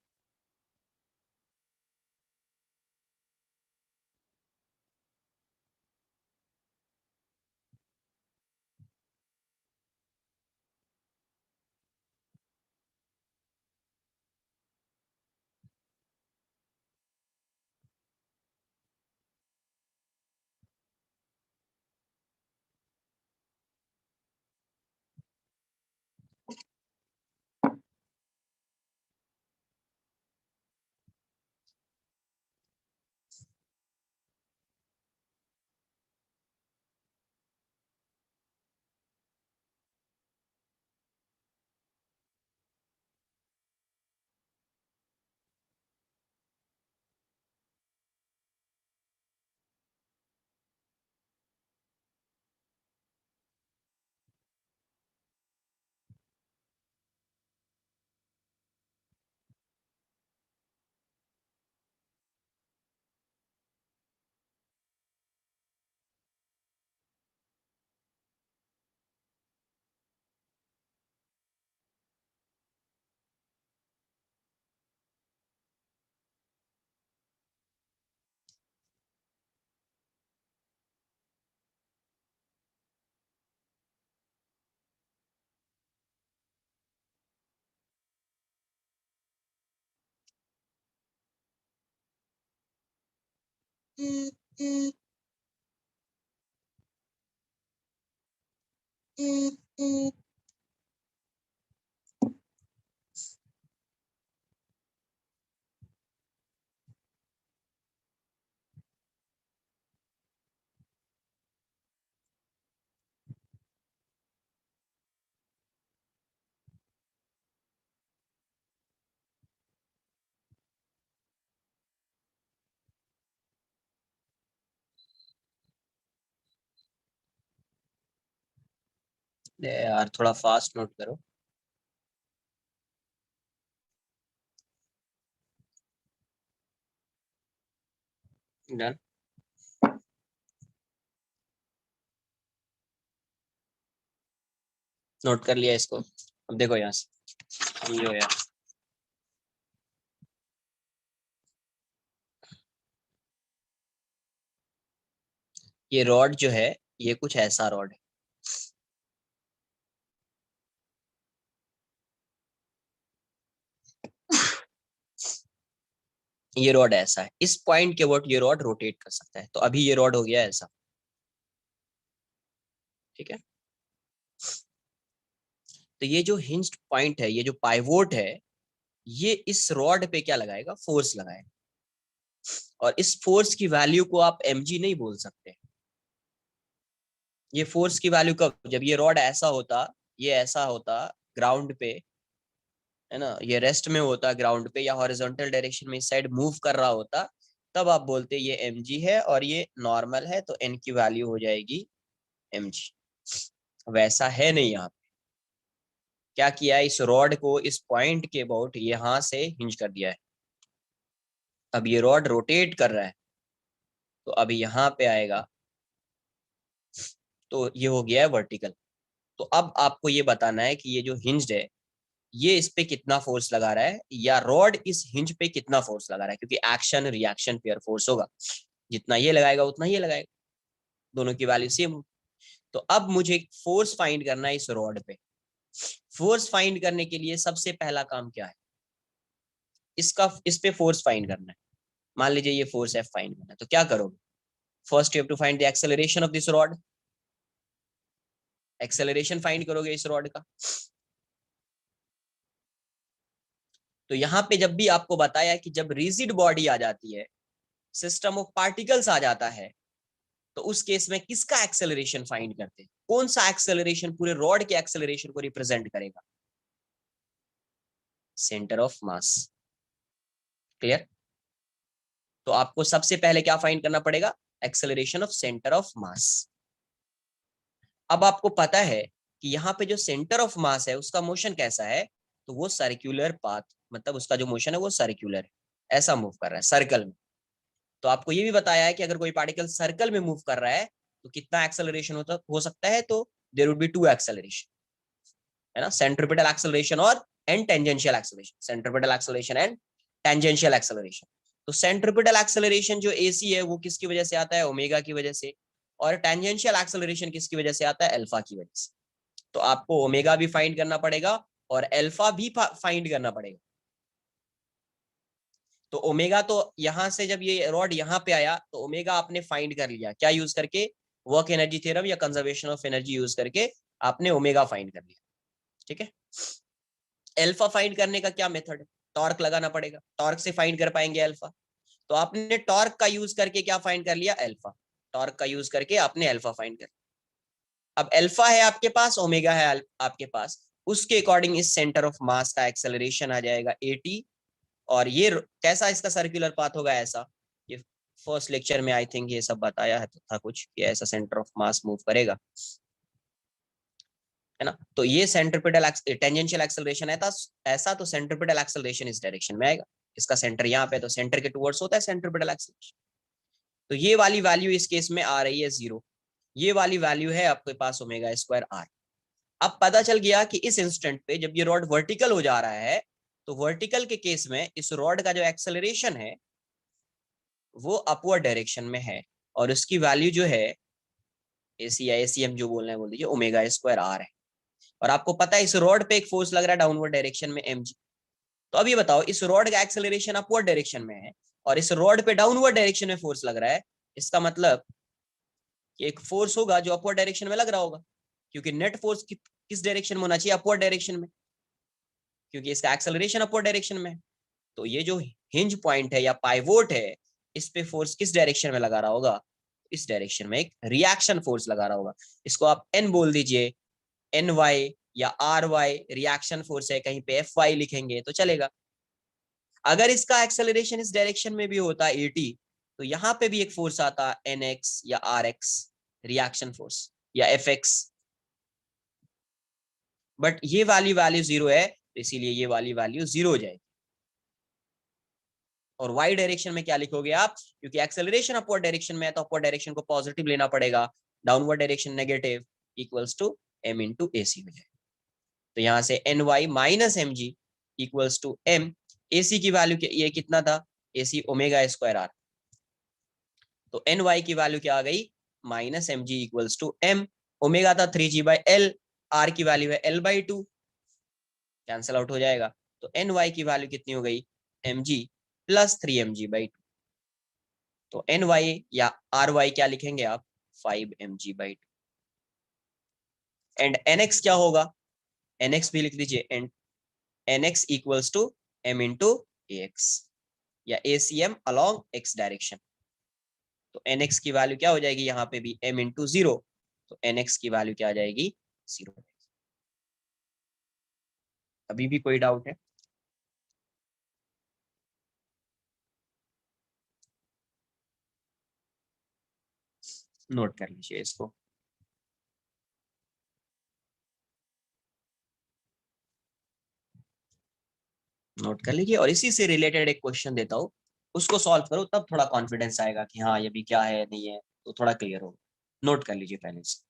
यार थोड़ा फास्ट नोट करो। डन, नोट कर लिया इसको। अब देखो यहाँ से समझो यार, ये रॉड जो है ये कुछ ऐसा रॉड है, ये रॉड ऐसा है, इस पॉइंट के वर्ड ये रॉड रोटेट कर सकता है, तो अभी ये रॉड हो गया ऐसा, ठीक है। तो ये जो हिंज्ड पॉइंट है, ये जो पाइवोट है, ये इस रॉड पे क्या लगाएगा, फोर्स लगाएगा। और इस फोर्स की वैल्यू को आप mg नहीं बोल सकते। ये फोर्स की वैल्यू कब, जब ये रॉड ऐसा होता, ये ऐसा होता ग्राउंड पे, है ना, ये रेस्ट में होता ग्राउंड पे या हॉरिजॉन्टल डायरेक्शन में इस साइड मूव कर रहा होता, तब आप बोलते ये mg है और ये नॉर्मल है, तो n की वैल्यू हो जाएगी mg। वैसा है नहीं। यहाँ पे क्या किया है, इस रॉड को इस पॉइंट के अबाउट यहां से हिंज कर दिया है। अब ये रॉड रोटेट कर रहा है, तो अभी यहाँ पे आएगा, तो ये हो गया है वर्टिकल। तो अब आपको ये बताना है कि ये जो हिंज है, ये इस पे कितना फोर्स लगा रहा है, या रॉड इस हिंज पे कितना फोर्स लगा रहा है, क्योंकि एक्शन रिएक्शन पेयर फोर्स होगा, जितना ये लगाएगा उतना ये लगाएगा, दोनों की वैल्यू सेम हो। तो अब मुझे फोर्स फाइंड करना है इस रॉड पे। फोर्स फाइंड करने के लिए सबसे पहला काम क्या है, इस पे फोर्स फाइंड करना है। मान लीजिए ये फोर्स एफ फाइंड करना है, तो क्या करोगे, first you have to find the acceleration of this rod. Acceleration find करोगे इस रॉड का। तो यहाँ पे जब भी आपको बताया कि जब रिजिड बॉडी आ जाती है, सिस्टम ऑफ पार्टिकल्स आ जाता है, तो उस केस में किसका एक्सेलरेशन फाइंड करते हैं, कौन सा एक्सेलरेशन पूरे रॉड के एक्सेलरेशन को रिप्रेजेंट करेगा, सेंटर ऑफ मास। क्लियर। तो आपको सबसे पहले क्या फाइंड करना पड़ेगा, एक्सेलरेशन ऑफ सेंटर ऑफ मास। अब आपको पता है कि यहाँ पे जो सेंटर ऑफ मास है उसका मोशन कैसा है, तो वो सर्कुलर पाथ, मतलब उसका जो मोशन है वो सर्कुलर है, ऐसा मूव कर रहा है सर्कल में। तो आपको ये भी बताया है कि अगर कोई पार्टिकल सर्कल में मूव कर रहा है तो कितना एक्सेलरेशन होता हो सकता है, तो there would be two acceleration, है ना, सेंट्रिपिटल एक्सेलरेशन और and tangential acceleration, centripetal acceleration and tangential acceleration. तो सेंट्रिपिटल एक्सेलरेशन जो एसी है वो किसकी वजह से आता है, ओमेगा की वजह से, और टेंजेंशियल एक्सेलरेशन किसकी वजह से आता है, अल्फा की वजह से। तो आपको ओमेगा भी फाइंड करना पड़ेगा और अल्फा भी फाइंड करना पड़ेगा। तो ओमेगा तो यहां से जब ये रॉड यहाँ पे आया तो ओमेगा आपने फाइंड कर लिया, क्या यूज करके, वर्क एनर्जी थ्योरम या कंजर्वेशन ऑफ एनर्जी यूज करके आपने ओमेगा फाइंड कर लिया। ठीक है। अल्फा फाइंड करने का क्या मेथड है, टॉर्क लगाना पड़ेगा, टॉर्क से फाइंड कर पाएंगे अल्फा। तो आपने टॉर्क का यूज करके क्या फाइंड कर लिया, अल्फा। टॉर्क का यूज करके आपने अल्फा फाइंड कर। अब अल्फा है आपके पास, ओमेगा है आपके पास, उसके अकॉर्डिंग इस सेंटर ऑफ मास का एक्सेलरेशन आ जाएगा 80। और ये कैसा इसका सर्कुलर पाथ होगा, ऐसा, ये फर्स्ट लेक्चर में आई थिंक ये सब बताया है, तो था कुछ कि ऐसा सेंटर ऑफ मास मूव करेगा, है ना। तो ये सेंट्रिपिटल टेंजेंशियल एक्सेलरेशन है, ऐसा, तो सेंट्रिपिटल एक्सेलरेशन इस डायरेक्शन में आएगा, इसका सेंटर यहाँ पे, तो सेंटर के टुवर्ड्स होता है सेंट्रिपिटल एक्सेलरेशन। तो ये वाली वैल्यू इस केस में आ रही है 0, ये वाली वैल्यू है आपके पास ओमेगा स्क्वायर आर। अब पता चल गया कि इस इंस्टेंट पे जब ये रॉड वर्टिकल हो जा रहा है, तो वर्टिकल के केस में इस रॉड का जो एक्सेलरेशन है वो अपवर्ड डायरेक्शन में है, और उसकी वैल्यू जो है एसी या एसीएम जो बोलना है बोल दीजिए, ओमेगा स्क्वायर आर है। और आपको पता है इस रॉड पे एक फोर्स लग रहा है डाउनवर्ड डायरेक्शन में mg। तो अभी बताओ, इस रॉड का एक्सेलरेशन अपवर्ड डायरेक्शन में है और इस रॉड पे डाउनवर्ड डायरेक्शन में फोर्स लग रहा है, इसका मतलब कि एक फोर्स होगा जो अपवर्ड डायरेक्शन में लग रहा होगा, क्योंकि नेट फोर्स किस डायरेक्शन में होना चाहिए, अपवर्ड डायरेक्शन में, क्योंकि इसका एक्सेलरेशन अपवर्ड डायरेक्शन में है। तो ये जो हिंज पॉइंट है या पाइवोट है, इस पे फोर्स किस डायरेक्शन में लगा रहा होगा, इस डायरेक्शन में एक रिएक्शन फोर्स लगा रहा होगा। इसको आप एन बोल दीजिए, एन वाई या आर वाई रिएक्शन फोर्स है, कहीं पे एफ वाई लिखेंगे तो चलेगा। अगर इसका एक्सेलरेशन इस डायरेक्शन में भी होता 80, तो यहाँ पे भी एक फोर्स आता एन एक्स या आर एक्स रिएक्शन फोर्स या एफ एक्स। बट ये वाली वैल्यू 0 है, तो इसीलिए ये वाली वैल्यू 0 हो जाएगी। और वाई डायरेक्शन में क्या लिखोगे आप, क्योंकि एक्सेलरेशन अपवर्ड डायरेक्शन में है तो अपवर्ड डायरेक्शन को पॉजिटिव लेना पड़ेगा, downward direction negative, equals to M into A C हो जाए। तो यहाँ से N Y minus M G equals to M, A C की वैल्यू ये कितना था, A C omega square R. तो एन वाई की वैल्यू क्या आ गई, minus M G equals to M, omega था 3g बाई एल, आर की वैल्यू है एल बाई 2, कैंसल आउट हो जाएगा। तो एन वाई की वैल्यू कितनी हो गई, एम जी प्लस 3mg/2। तो एन वाई या आर वाई क्या लिखेंगे आप, 5mg/2। एंड एन एक्स क्या होगा, एन एक्स भी लिख दीजिए, and N x equals to M into A X या A C M along X direction. तो एन एक्स की वैल्यू क्या हो जाएगी, यहाँ पे भी एम इंटू 0, तो एन एक्स की वैल्यू क्या आ जाएगी, 0। अभी भी कोई डाउट है, नोट कर लीजिए इसको। नोट कर लीजिए और इसी से रिलेटेड एक क्वेश्चन देता हूँ, उसको सॉल्व करो, तब थोड़ा कॉन्फिडेंस आएगा कि हाँ ये भी क्या है नहीं है, तो थोड़ा क्लियर होगा। नोट कर लीजिए पहले से।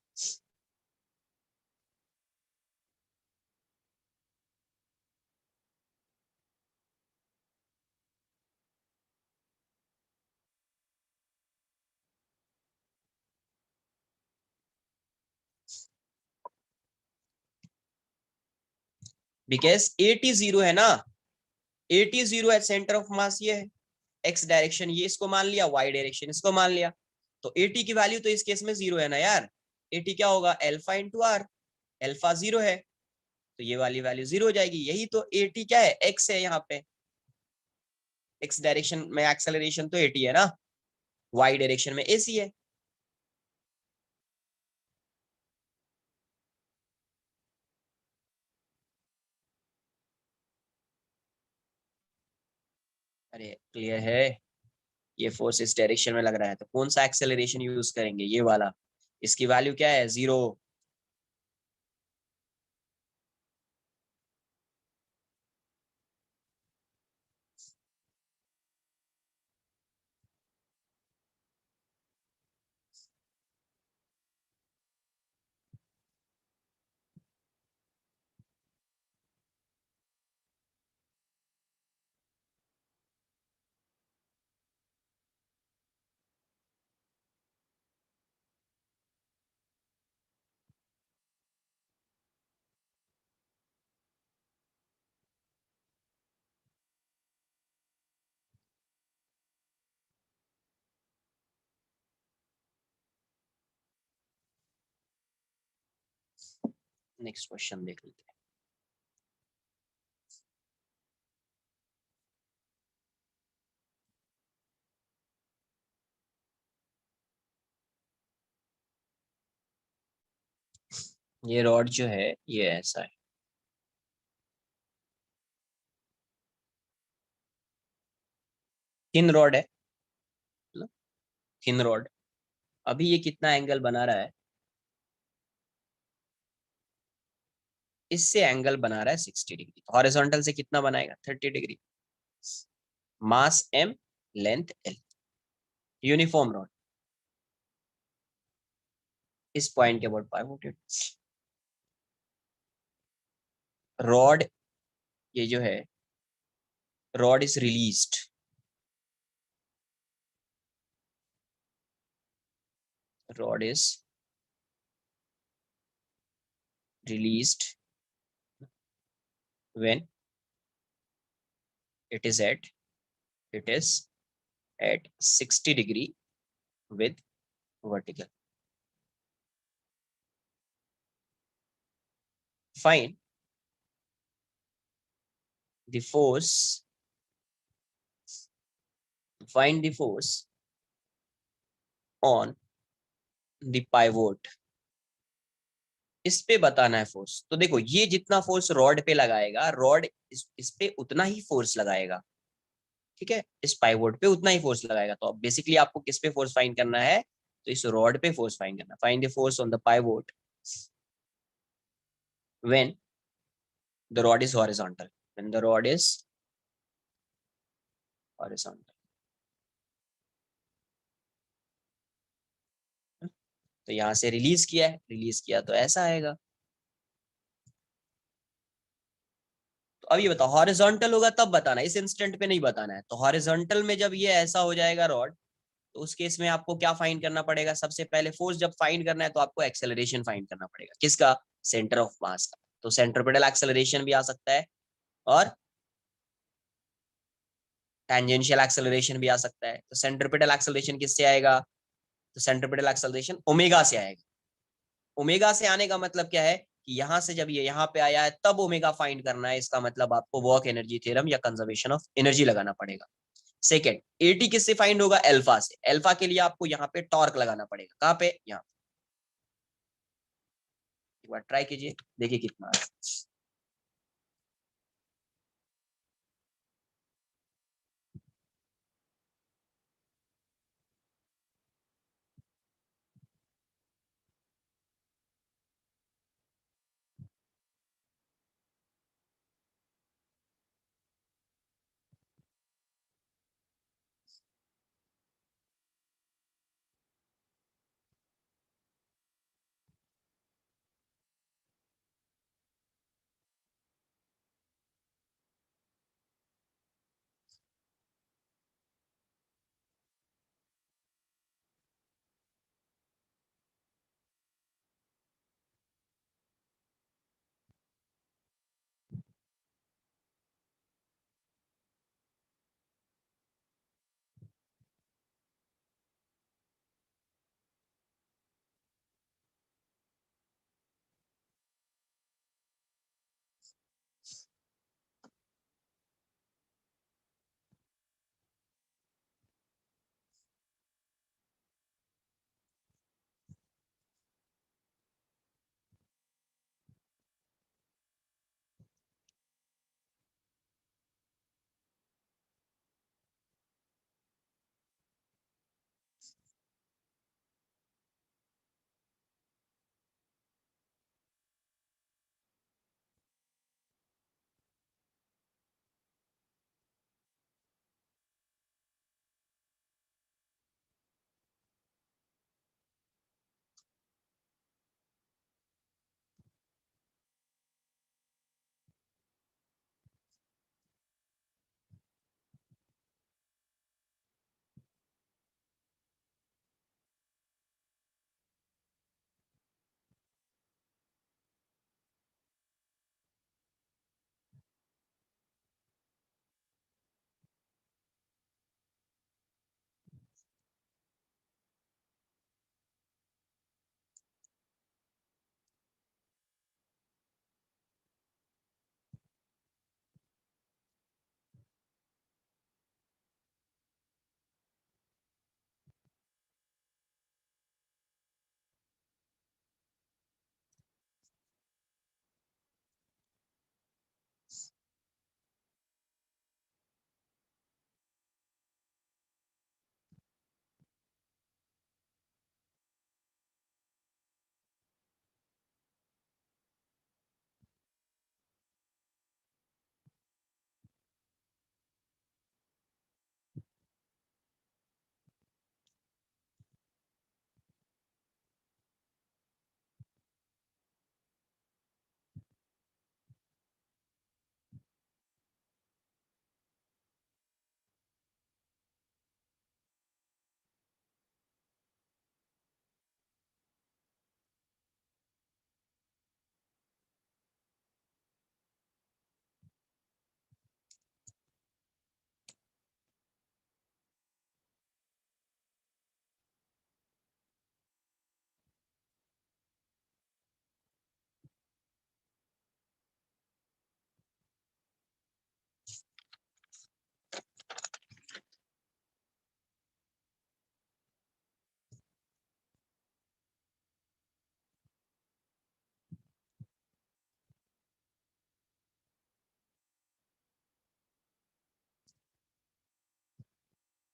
बिकॉज एटी जीरो है ना, एटी जीरो है, सेंटर ऑफ मास ये है, एक्स डायरेक्शन ये इसको मान लिया, वाई डायरेक्शन इसको मान लिया, तो एटी की वैल्यू तो इस केस में जीरो है ना यार। एटी क्या होगा, alpha into r, alpha zero है तो ये वाली वैल्यू जीरो हो जाएगी। यही तो एटी क्या है, एक्स है यहाँ पे, एक्स डायरेक्शन में एक्सेलरेशन तो एटी है ना, वाई डायरेक्शन में एसी है। अरे क्लियर है, ये फोर्स इस डायरेक्शन में लग रहा है तो कौन सा एक्सेलरेशन यूज करेंगे, ये वाला, इसकी वैल्यू क्या है, जीरो। नेक्स्ट क्वेश्चन देख लेते हैं। ये रॉड जो है ये ऐसा है, थिन रॉड है, थिन रॉड। अभी ये कितना एंगल बना रहा है, इससे एंगल बना रहा है 60 डिग्री, हॉरिजॉन्टल से कितना बनाएगा 30 degree. Mass M, length L, uniform rod, इस पॉइंट के अबाउट पाइवोटेड। रॉड, ये जो है rod is released, rod is released when it is at it is at 60 degree with vertical. Find the force, find the force on the pivot. इस पे बताना है force. तो देखो ये जितना फोर्स रॉड पे लगाएगा, रॉड इस पे उतना ही फोर्स लगाएगा, ठीक है, इस पाइवोट पे उतना ही फोर्स लगाएगा। तो अब बेसिकली आपको किस पे फोर्स फाइंड करना है, तो इस रॉड पे फोर्स फाइंड करना। Find the force on the pivot when the rod is horizontal, when the rod is horizontal। तो यहाँ से रिलीज किया है, रिलीज किया तो ऐसा आएगा। तो अब ये बताओ हॉरिजॉन्टल होगा तब बताना, इस इंस्टेंट पे नहीं बताना है। तो हॉरिजॉन्टल में जब ये ऐसा हो जाएगा रॉड, तो उस केस में आपको क्या फाइंड करना पड़ेगा, सबसे पहले फोर्स जब फाइंड करना है तो आपको एक्सेलरेशन फाइंड करना पड़ेगा, किसका, सेंटर ऑफ मास का। तो सेंट्रिपेटल एक्सेलरेशन भी आ सकता है और टेंजेंशियल एक्सेलरेशन भी आ सकता है। तो सेंट्रिपेटल एक्सेलरेशन किससे आएगा, तो सेंट्रिपेटल एक्सेलरेशन ओमेगा से आएगा। ओमेगा से आने का मतलब क्या है कि यहां से जब ये यहाँ पे आया है तब ओमेगा फाइंड करना है, इसका मतलब आपको वर्क एनर्जी थ्योरम या कंजर्वेशन ऑफ एनर्जी लगाना पड़ेगा। सेकेंड, एटी किससे फाइंड होगा, अल्फा से। अल्फा के लिए आपको यहाँ पे टॉर्क लगाना पड़ेगा, कहाँ पे, यहाँ। एक बार ट्राई कीजिए, देखिए कितना है।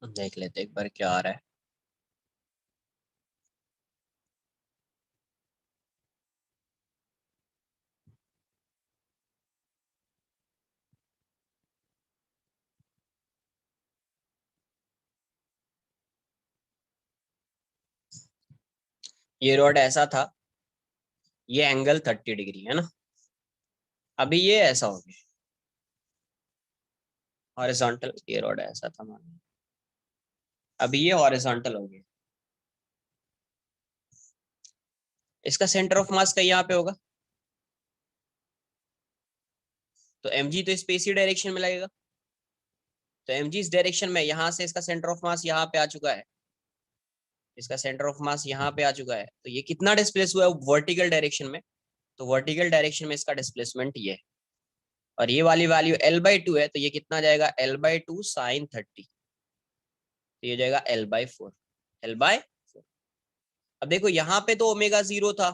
देख लेते एक बार क्या आ रहा है। ये रॉड ऐसा था, ये एंगल 30 डिग्री है ना। अभी ये ऐसा हो गया हॉरिजॉन्टल, ये रॉड ऐसा था मान, अभी ये हॉरिजॉन्टल हो गया। इसका सेंटर ऑफ मास का यहाँ पे होगा, तो एम जी तो स्पेस ही डायरेक्शन में लगेगा। तो एम जी इस डायरेक्शन में, यहाँ से इसका सेंटर ऑफ मास यहाँ पे आ चुका है, इसका सेंटर ऑफ मास यहाँ पे आ चुका है, तो ये कितना डिस्प्लेस हुआ है वर्टिकल डायरेक्शन में। तो वर्टिकल डायरेक्शन में इसका डिस्प्लेसमेंट ये है, और ये वाली वैल्यू L/2 है, तो ये कितना जाएगा L/2 साइन 30, तो ये जाएगा L/4, L/4। अब देखो यहाँ पे तो ओमेगा 0 था,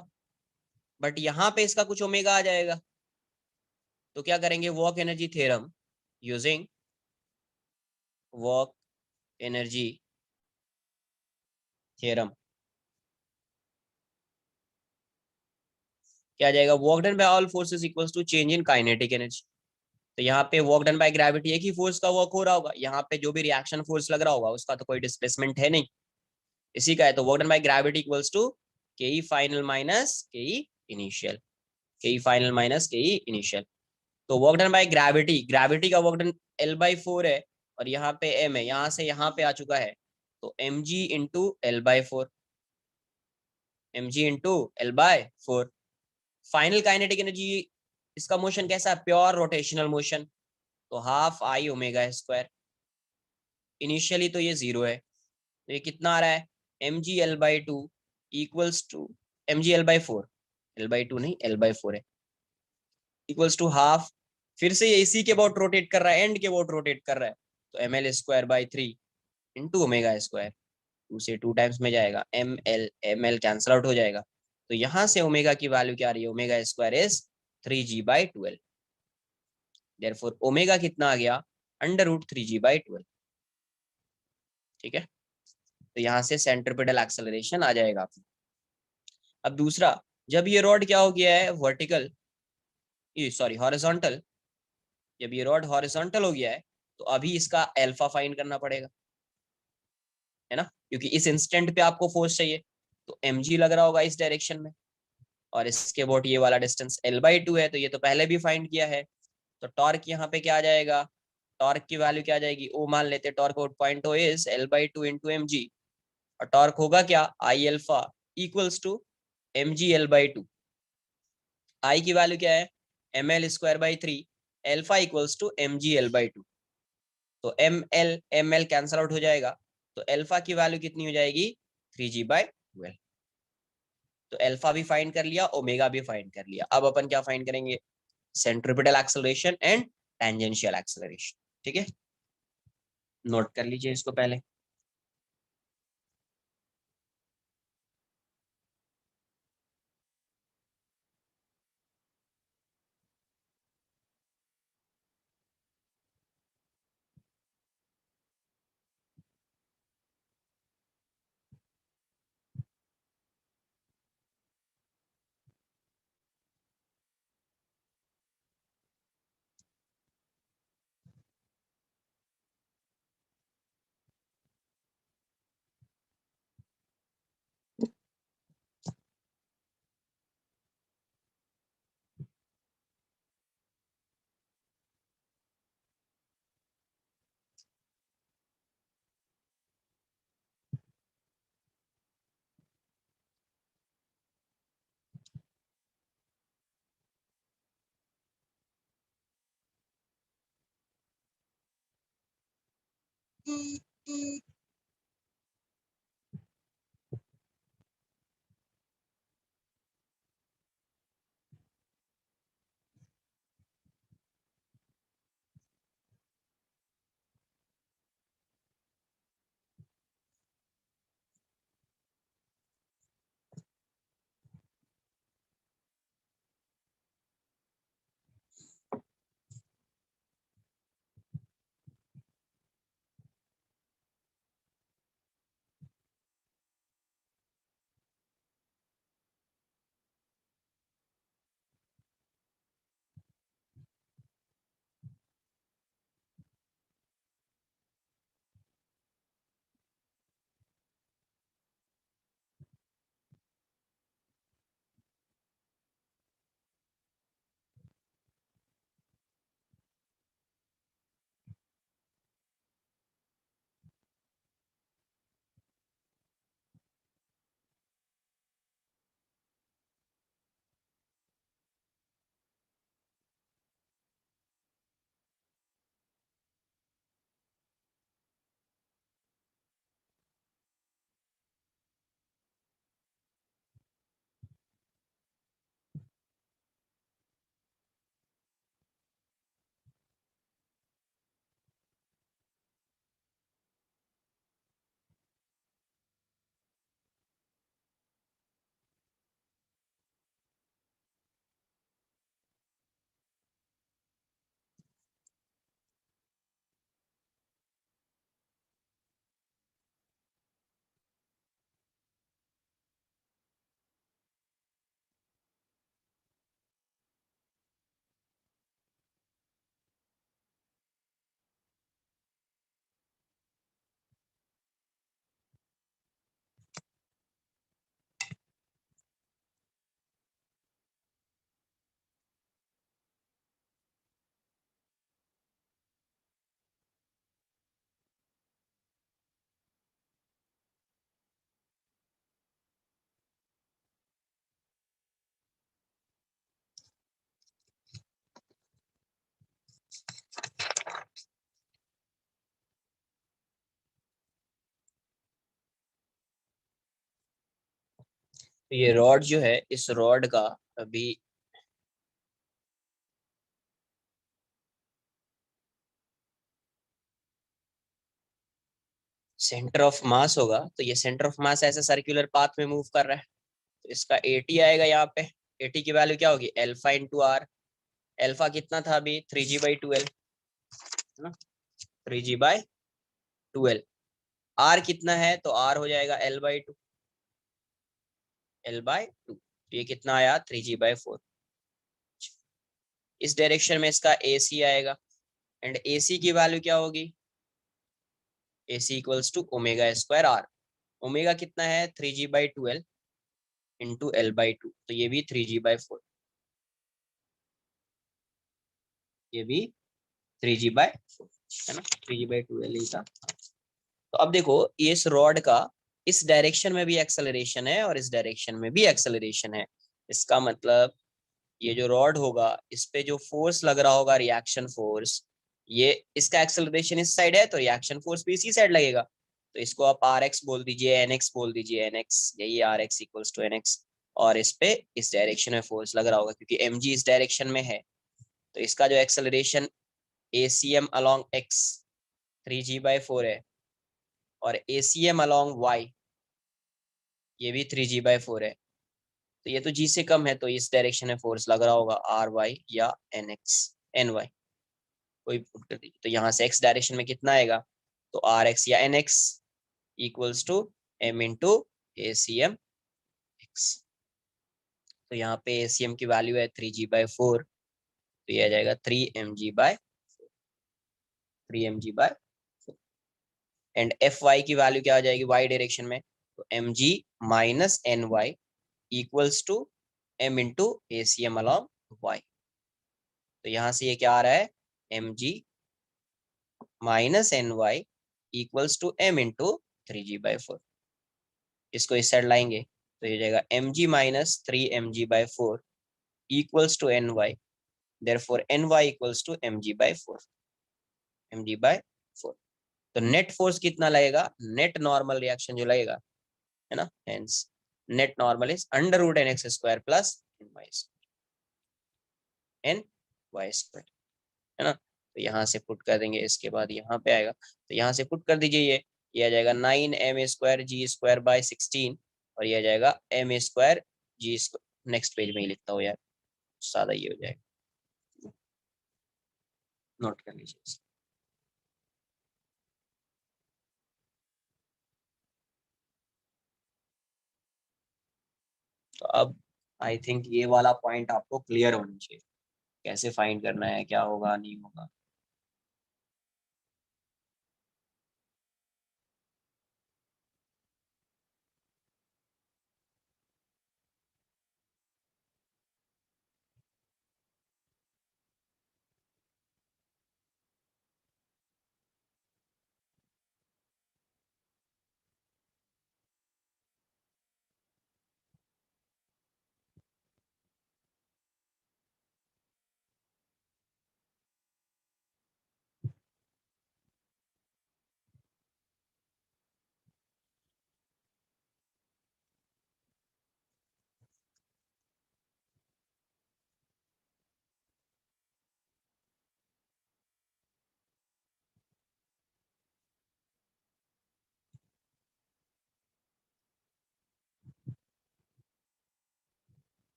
बट यहाँ पे इसका कुछ ओमेगा आ जाएगा, तो क्या करेंगे, work energy theorem using work energy theorem. क्या जाएगा, work done by all forces equals to change in kinetic energy. तो यहाँ पे वर्क डन बाय ग्रेविटी एक ही फोर्स का वर्क हो रहा होगा, यहाँ पे जो भी रिएक्शन फोर्स लग रहा होगा उसका तो कोई डिस्प्लेसमेंट है नहीं, इसी का है। तो work done by gravity equals to K E final minus के ई इनिशियल, के ई फाइनल माइनस के ई इनिशियल। तो work done by gravity, gravity का वर्क डन L/4 है, और यहाँ पे m है, यहाँ से यहाँ पे आ चुका है, तो mg into L/4, mg into L/4। Final kinetic energy, इसका मोशन कैसा है, प्योर रोटेशनल मोशन, तो half I omega square. Initially तो ये 0 है, तो ये कितना आ रहा है, mg L/2 equals to mg L/4, L/2 नहीं L/4 है, इक्वल्स टू हाफ, फिर से ये इसी के अबाउट रोटेट कर रहा है, एंड के अबाउट रोटेट कर रहा है, तो ml²/3 इंटू ओमेगा स्क्वायर, 2 से 2 टाइम्स में जाएगा, ml कैंसल आउट हो जाएगा, तो यहाँ से ओमेगा की वैल्यू क्या आ रही है, omega square is 3g/12। Therefore omega कितना आ गया, √3g/12। ठीक है, तो यहाँ से सेंट्रीपिटल एक्सेलरेशन आ जाएगा। अब दूसरा, जब ये रॉड क्या हो गया है वर्टिकल, ये सॉरी हॉरिजॉन्टल, जब ये रॉड हॉरिजॉन्टल हो गया है, तो अभी इसका अल्फा फाइंड करना पड़ेगा, है ना, क्योंकि इस इंस्टेंट पे आपको फोर्स चाहिए, तो mg लग रहा होगा इस डायरेक्शन में, और इसके अबाउट ये वाला डिस्टेंस L/2 है, तो ये तो पहले भी फाइंड किया है। तो टॉर्क यहाँ पे क्या आ जाएगा, टॉर्क की वैल्यू क्या आ जाएगी, ओ मान लेते, torque about point O is L/2 into mg, और टॉर्क होगा क्या, I alpha equals to mg L/2। I की वैल्यू क्या है, ml²/3, alpha equals to mg L/2, तो ml कैंसल आउट हो जाएगा, तो अल्फा की वैल्यू कितनी हो जाएगी, 3g/12। तो अल्फा भी फाइंड कर लिया, ओमेगा भी फाइंड कर लिया, अब अपन क्या फाइंड करेंगे, centripetal acceleration and tangential acceleration. ठीक है, नोट कर लीजिए इसको पहले। तो ये रॉड जो है, इस रॉड का अभी सेंटर ऑफ मास होगा, तो ये सेंटर ऑफ मास ऐसे सर्कुलर पाथ में मूव कर रहा है, तो इसका एटी आएगा यहाँ पे। एटी की वैल्यू क्या होगी, एल्फा इंटू आर। एल्फा कितना था अभी, 3g/12, है ना, 3g/12। आर कितना है, तो आर हो जाएगा L/2, L/2। ये कितना आया, 3g/4। इस डायरेक्शन में इसका ए सी आएगा, एंड ए सी की वैल्यू क्या होगी, A C equals to omega square R. Omega कितना है, 3g/12 इंटू L/2, तो ये भी 3g/4, ये भी 3g/4, है ना, 3g/12 ही था। तो अब देखो, ये इस रॉड का इस डायरेक्शन में भी एक्सेलरेशन है और इस डायरेक्शन में भी एक्सेलरेशन है। इसका मतलब ये जो रॉड होगा, इस पे जो फोर्स लग रहा होगा, रिएक्शन फोर्स, ये इसका एक्सेलरेशन इस साइड है, तो रिएक्शन फोर्स भी इसी साइड लगेगा। तो इसको आप आर एक्स बोल दीजिए, एन एक्स बोल दीजिए, एन एक्स, यही R x equals to N x. और इस पे इस डायरेक्शन में फोर्स लग रहा होगा, क्योंकि एम जी इस डायरेक्शन में है, तो इसका जो acceleration A C M along X 3g/4 है, और A C M along Y ये भी 3g/4 है। तो ये तो जी से कम है, तो इस डायरेक्शन में फोर्स लग रहा होगा आर वाई या एन एक्स, एन वाई, कोई पुट कर दीजिए। तो यहाँ से एक्स डायरेक्शन में कितना आएगा, तो आर एक्स या N x equals to M into A C m x. तो यहाँ पे ए सी एम की वैल्यू है 3g/4, तो ये आ जाएगा 3mg/4, एंड एफ वाई की वैल्यू क्या आ जाएगी, वाई डायरेक्शन में, तो m g minus N y equals to M into A C M along y. तो यहाँ से ये क्या आ रहा है, m g minus N y equals to M into 3g/4। इसको इस साइड लाएंगे, तो ये जाएगा m g minus 3mg/4 equals to N y, therefore N y equals to mg/4, mg/4। तो नेट फोर्स कितना लगेगा, नेट नॉर्मल रिएक्शन जो लगेगा, है ना, hence net normal is under root N x square plus N y square, है ना। तो यहाँ से पुट कर देंगे, इसके बाद यहाँ पे आएगा, तो यहाँ से पुट कर दीजिए, ये आ जाएगा 9m² g² / 16, और ये आ जाएगा m²g²। नेक्स्ट पेज में ही लिखता हूँ यार, सादा ये हो जाएगा, नोट कर लीजिए। तो अब आई थिंक ये वाला पॉइंट आपको क्लियर होना चाहिए, कैसे फाइंड करना है, क्या होगा नहीं होगा।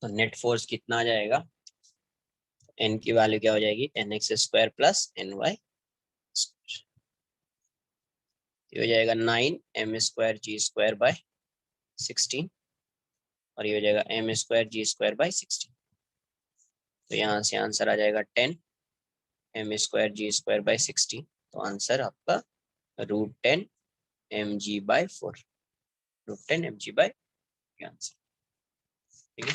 तो नेट फोर्स कितना आ जाएगा, एन की वैल्यू क्या हो जाएगी, n x square plus N y, ये हो जाएगा 9 m² g²/16, और ये हो जाएगा m²g²/16। तो यहाँ से आंसर आ जाएगा 10 m²g²/16। तो आंसर आपका √10 mg/4, √10 mg/, आंसर। ठीक है,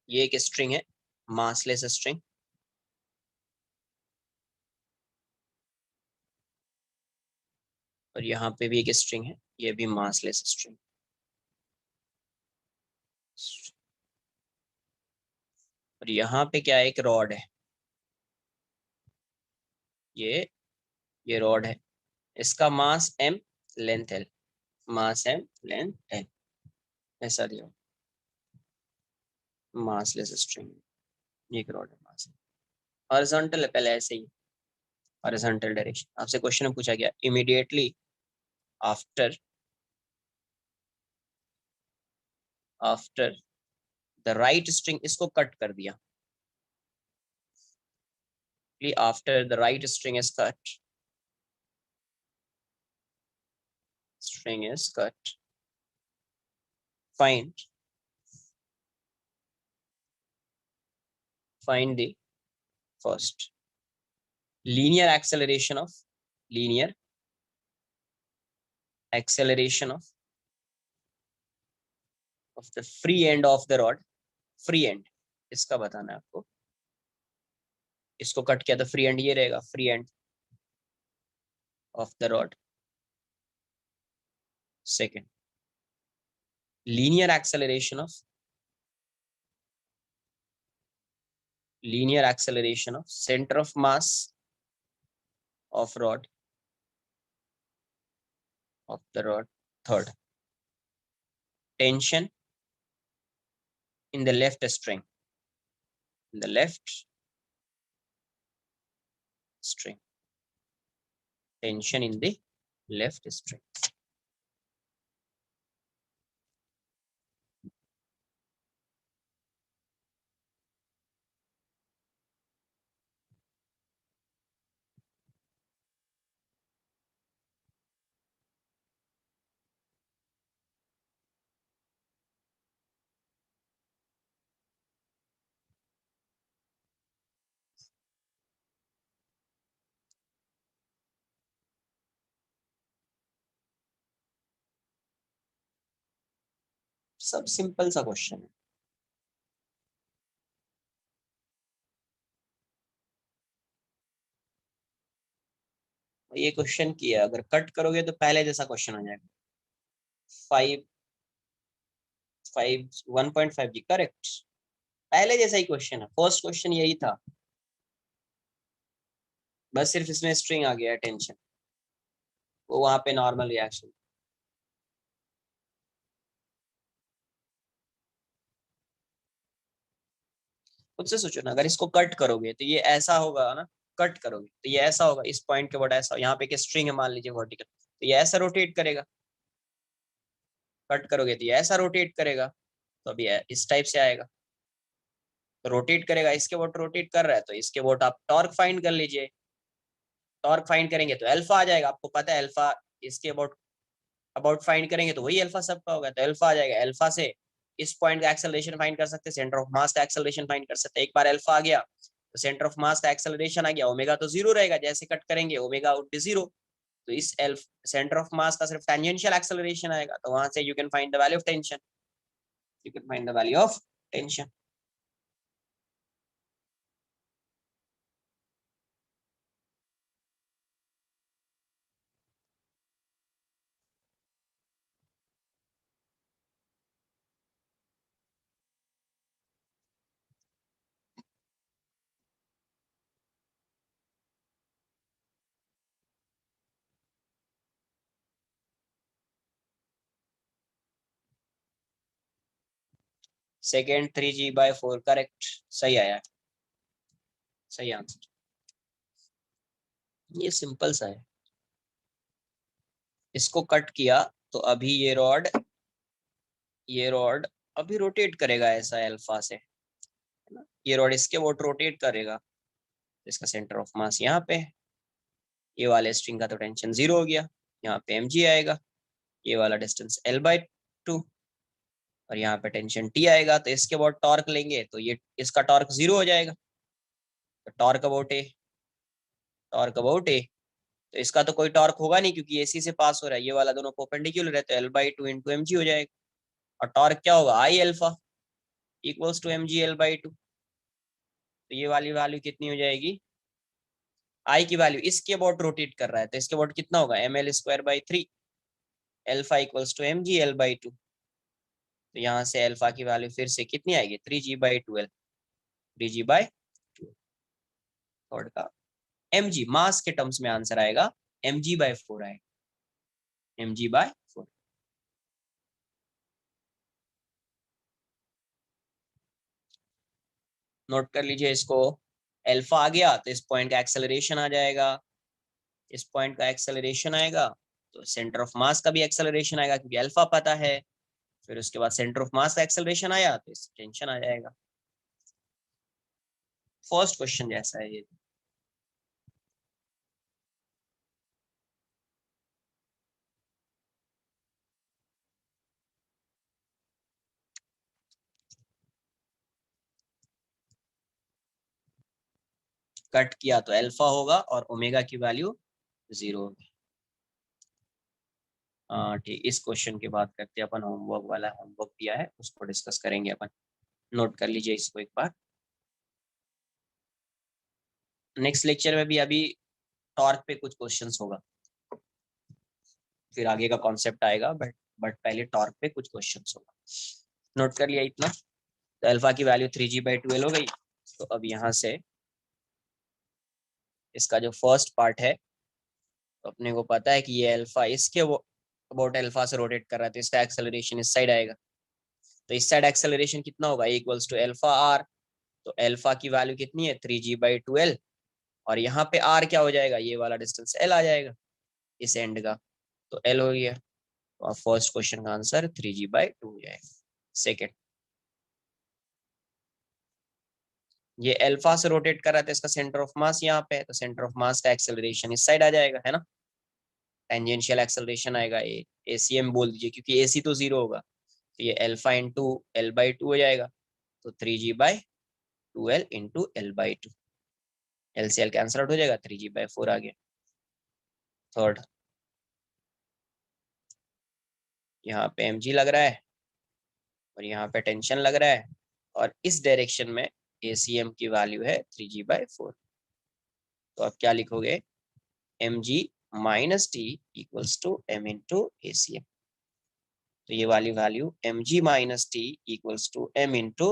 ये एक स्ट्रिंग है, मासलेस स्ट्रिंग, और यहाँ पे भी एक स्ट्रिंग है, ये भी मासलेस स्ट्रिंग। और यहाँ पे क्या है, एक रॉड है, ये रॉड है, इसका मास m, लेंथ l, मास m, लेंथ l, ऐसा दिया, मासलेस स्ट्रिंग, एक रॉड है, मास हॉरिजॉन्टल है, पहले ऐसे ही हॉरिजॉन्टल डायरेक्शन। आपसे क्वेश्चन में पूछा गया immediately after the right string, इसको कट कर दिया, after the right string is cut, string is cut, find the first linear acceleration of the free end of the rod, free end इसका बताना है आपको, इसको कट किया तो फ्री एंड ये रहेगा, free end of the rod. Second, linear acceleration of center of mass of rod, of the rod। third, tension in the left string, tension in the left string। सब simple सा question है। ये question किया, अगर cut करोगे तो पहले जैसा क्वेश्चन हो जाएगा, 1.5 जी, करेक्ट, पहले जैसा ही क्वेश्चन है, फर्स्ट क्वेश्चन यही था, बस सिर्फ इसमें स्ट्रिंग आ गया, टेंशन, वो वहां पे नॉर्मल रिएक्शन। खुद से सोचो ना, अगर इसको कट करोगे तो ये ऐसा होगा ना, कट करोगे तो ये ऐसा होगा, इस पॉइंट के बड़ा ऐसा, यहाँ पे एक स्ट्रिंग है मान लीजिए वर्टिकल, तो ये ऐसा रोटेट करेगा, कट करोगे तो ये ऐसा रोटेट करेगा, तो अभी इस टाइप से आएगा, तो रोटेट करेगा, इसके वोट रोटेट कर रहा है, तो इसके वोट आप टॉर्क फाइंड कर लीजिए, टॉर्क फाइंड करेंगे तो अल्फा आ जाएगा, आपको पता है अल्फा, इसके अबाउट अबाउट फाइंड करेंगे तो वही अल्फा सबका होगा, तो अल्फा आ जाएगा, अल्फा से इस पॉइंट का एक्सेलरेशन फाइंड कर सकते हैं, सेंटर ऑफ मास का एक्सेलरेशन फाइंड कर सकते हैं। एक बार अल्फा आ गया तो सेंटर ऑफ मास का एक्सेलरेशन आ गया, ओमेगा तो जीरो रहेगा, जैसे कट करेंगे ओमेगा वुड बी जीरो, तो इस सेंटर ऑफ मास का सिर्फ टेंजेंशियल एक्सेलरेशन आएगा, तो वहां से you can find the value of tension, you can find the value of tension. Second 3g/4 correct, सही आया, सही आंसर। ये सिंपल सा है, इसको कट किया तो अभी ये रॉड अभी रोटेट करेगा ऐसा अल्फा से, है ना। ये रॉड इसके वोट रोटेट करेगा, इसका सेंटर ऑफ मास यहाँ पे है। ये वाले स्ट्रिंग का तो टेंशन 0 हो गया, यहाँ पे mg आएगा, ये वाला डिस्टेंस L/2 और यहाँ पे टेंशन T आएगा, तो इसके बाद टॉर्क लेंगे तो ये इसका टॉर्क 0 हो जाएगा। तो torque about A, torque about A, तो इसका तो कोई टॉर्क होगा नहीं क्योंकि AC से पास हो रहा है, ये वाला दोनों परपेंडिकुलर है, तो L/2 इंटू mg हो जाएगा। और टॉर्क क्या होगा, I alpha equals to mg L/2। तो ये वाली वैल्यू कितनी हो जाएगी, I की वैल्यू इसके अबाउट रोटेट कर रहा है तो इसके अबाउट कितना होगा, ml²/3 alpha equals to mg L/2। तो यहाँ से अल्फा की वैल्यू फिर से कितनी आएगी, 3g/12, 3g/12 थर्ड का mg मास के टर्म्स में आंसर आएगा mg/4 आएगा, mg/4। नोट कर लीजिए इसको, अल्फा आ गया तो इस पॉइंट का एक्सेलरेशन आ जाएगा, इस पॉइंट का एक्सेलरेशन आएगा तो सेंटर ऑफ मास का भी एक्सेलरेशन आएगा क्योंकि अल्फा पता है। फिर उसके बाद सेंटर ऑफ मास का एक्सेलरेशन आया तो इस टेंशन आ जाएगा। फर्स्ट क्वेश्चन जैसा है ये। कट किया तो अल्फा होगा और ओमेगा की वैल्यू 0 होगी। हाँ ठीक, इस क्वेश्चन की बात करते हैं अपन, होमवर्क वाला होमवर्क दिया है उसको डिस्कस करेंगे अपन। नोट कर लीजिए इसको एक बार। नेक्स्ट लेक्चर में भी अभी टॉर्क पे कुछ क्वेश्चंस होगा, फिर आगे का कॉन्सेप्ट आएगा, बट पहले टॉर्क पे कुछ क्वेश्चंस होगा। नोट कर लिया इतना। तो अल्फा की वैल्यू 3g/12 हो गई। तो अब यहाँ से इसका जो फर्स्ट पार्ट है, तो अपने को पता है कि ये अल्फा इसके अबाउट अल्फा से रोटेट कर रहा है तो इसका एक्सेलरेशन इस साइड आएगा। तो इस साइड एक्सेलरेशन कितना होगा, इक्वल्स टू अल्फा आर। तो अल्फा की वैल्यू कितनी है, 3g/12, और यहाँ पे आर क्या हो जाएगा, ये वाला डिस्टेंस एल आ जाएगा इस एंड का, तो एल हो गया। तो फर्स्ट क्वेश्चन का आंसर 3g/2 हो जाएगा। सेकेंड, ये अल्फा से रोटेट कर रहा था, इसका सेंटर ऑफ मास यहाँ पे है, तो सेंटर ऑफ मास का एक्सेलरेशन इस साइड आ जाएगा, है ना। टेंजेंशियल एक्सेलरेशन आएगा, ए ACM बोल दीजिए क्योंकि AC तो 0 होगा, तो ये अल्फा इंटू L/2 हो जाएगा। तो 3g/2l इंटू L/2, एल से एल कैंसल आउट हो जाएगा, 3g/4 आ गया। थर्ड, यहाँ पे mg लग रहा है और यहाँ पे टेंशन लग रहा है, और इस डायरेक्शन में ACM की वैल्यू है 3g/4। तो आप क्या लिखोगे, mg minus t equals to m into ACM। तो ये वाली value mg minus t equals to m into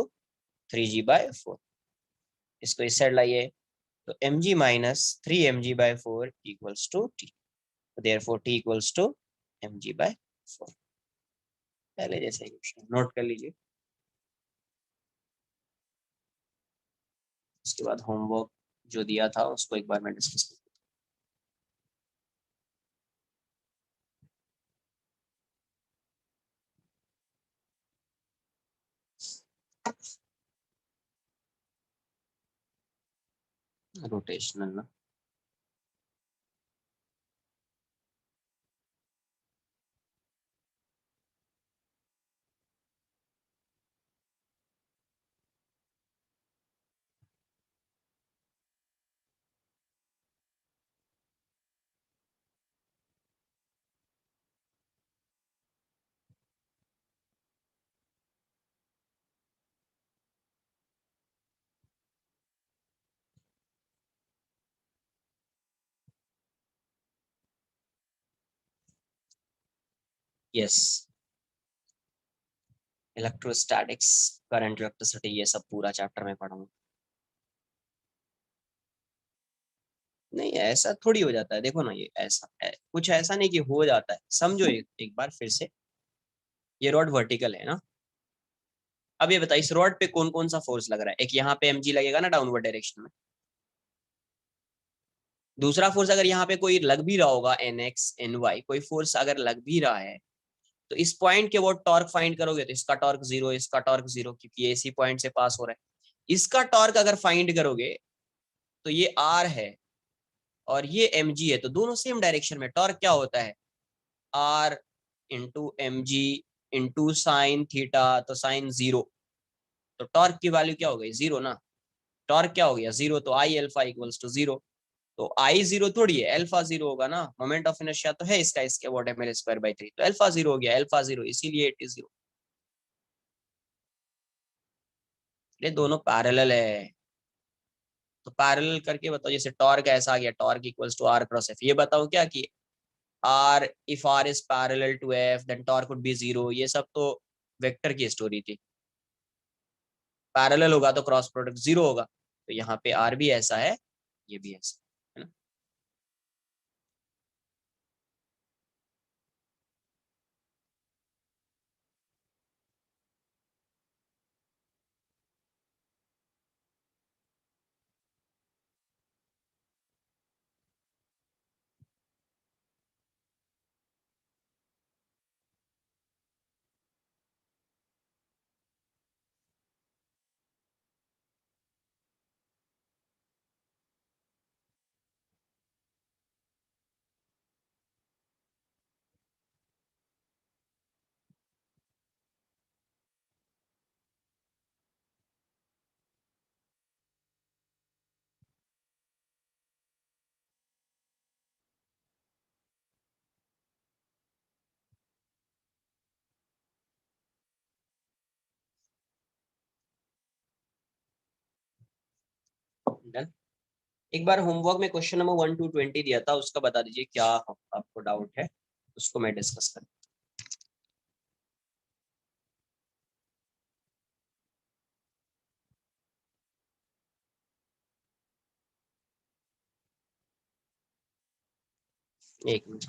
3g/4। इसको इस साइड लाइए, तो mg minus 3mg/4 equals to t। Therefore t equals to mg/4। पहले जैसे क्वेश्चन नोट कर लीजिए। उसके बाद होमवर्क जो दिया था उसको एक बार मैं डिस्कस करता हूँ। रोटेशनल ना, यस, इलेक्ट्रोस्टैटिक्स, करंट, इलेक्ट्रिसिटी, ये सब पूरा चैप्टर में पढ़ूंगा। नहीं ऐसा थोड़ी हो जाता है, देखो ना, ये ऐसा है, कुछ ऐसा नहीं कि हो जाता है, समझो एक बार फिर से। ये रॉड वर्टिकल है ना, अब ये बताइए इस रॉड पे कौन कौन सा फोर्स लग रहा है। एक यहाँ पे mg लगेगा ना डाउनवर्ड डायरेक्शन में, दूसरा फोर्स अगर यहाँ पे कोई लग भी रहा होगा, NX NY कोई फोर्स अगर लग भी रहा है, तो इस पॉइंट के वो टॉर्क फाइंड करोगे तो इसका टॉर्क जीरो, इसका टॉर्क जीरो, क्योंकि ये इसी पॉइंट से पास हो रहा है। इसका टॉर्क अगर फाइंड करोगे तो ये R है और ये mg है, तो दोनों सेम डायरेक्शन में। टॉर्क क्या होता है, R into mg into sine theta, तो साइन जीरो, तो टॉर्क की वैल्यू क्या हो गई, जीरो ना। टॉर्क क्या हो गया, जीरो, तो I alpha equals to zero. तो आई जीरो थोड़ी है, अल्फा जीरो होगा ना। मोमेंट ऑफ इनर्शिया तो है इसका, इसके वॉट एम एल स्क्वायर बाई 3, तो अल्फा जीरो हो गया, अल्फा जीरो, इसीलिए इट इज जीरो। ये दोनों पैरेलल है, तो पैरेलल करके बताओ। जैसे टॉर्क ऐसा आ गया, torque equals to r cross f, ये बताओ क्या कि r, if r is parallel to f then torque would be zero. ये सब तो वेक्टर की स्टोरी थी। पैरेलल होगा तो क्रॉस प्रोडक्ट जीरो होगा, तो यहाँ पे आर भी ऐसा है, ये भी ऐसा है ना। Done? एक बार होमवर्क में क्वेश्चन नंबर 1 to 20 दिया था, उसका बता दीजिए क्या आपको डाउट है, उसको मैं डिस्कस करूँ। एक मिनट,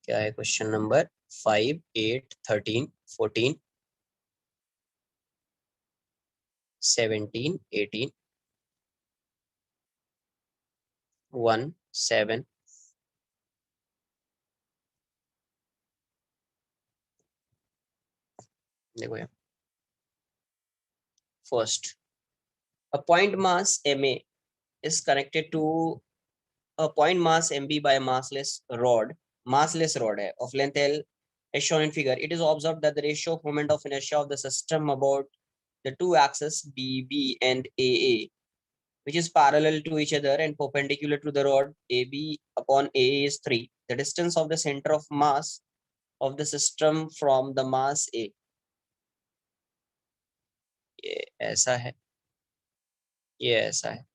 क्या है क्वेश्चन नंबर 5, 8, 13, 14, 17, 18, 1, 7। देखो यार, first, a point mass ma is connected to a point mass mb by a massless rod है of length l as shown in figure. It is observed that the ratio of moment of inertia of the system about the two axes bb and aa, which is parallel to each other and perpendicular to the rod ab upon aa is 3. The distance of the center of mass of the system from the mass a, ये ऐसा है, ये ऐसा है,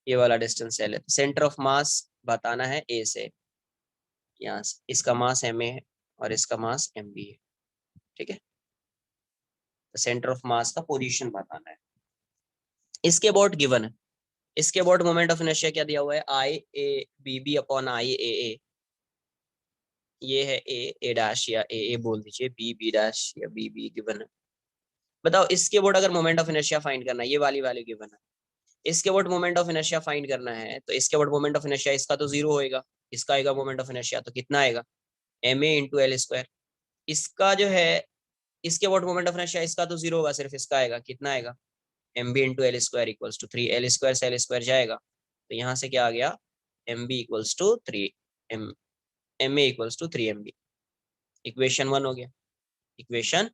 ये वाला distance L है। Centre of मास बताना है ए से, यहाँ से इसका मास एम ए है और इसका मास एम बी है, ठीक है। तो सेंटर ऑफ मास का पोजीशन बताना है। इसके अबाउट गिवन है, इसके अबाउट मोमेंट ऑफ इनर्शिया क्या दिया हुआ है, I A B B upon I A, ये है ए डैश या ए बोल दीजिए, बी बी डैश या बी बी गिवन है। बताओ इसके अबाउट अगर मोमेंट ऑफ इनर्शिया फाइंड करना है, ये वाली वैल्यू गिवन है। इसके about moment of inertia find करना है, तो इसके अबाउट मोमेंट ऑफ इनर्शिया, इसका तो जीरो होएगा, इसका आएगा मोमेंट ऑफ इनर्शिया, तो कितना आएगा, m a into l square. इसका जो है, इसके अबाउट मोमेंट ऑफ इनर्शिया, इसका तो जीरो होगा, सिर्फ इसका आएगा, कितना आएगा, m b into l square equals to 3। L square से एल स्क्वायर जाएगा, तो यहाँ से क्या आ गया, m b equals to 3, m m a equals to 3 MB। Equation 1 हो गया, इक्वेशन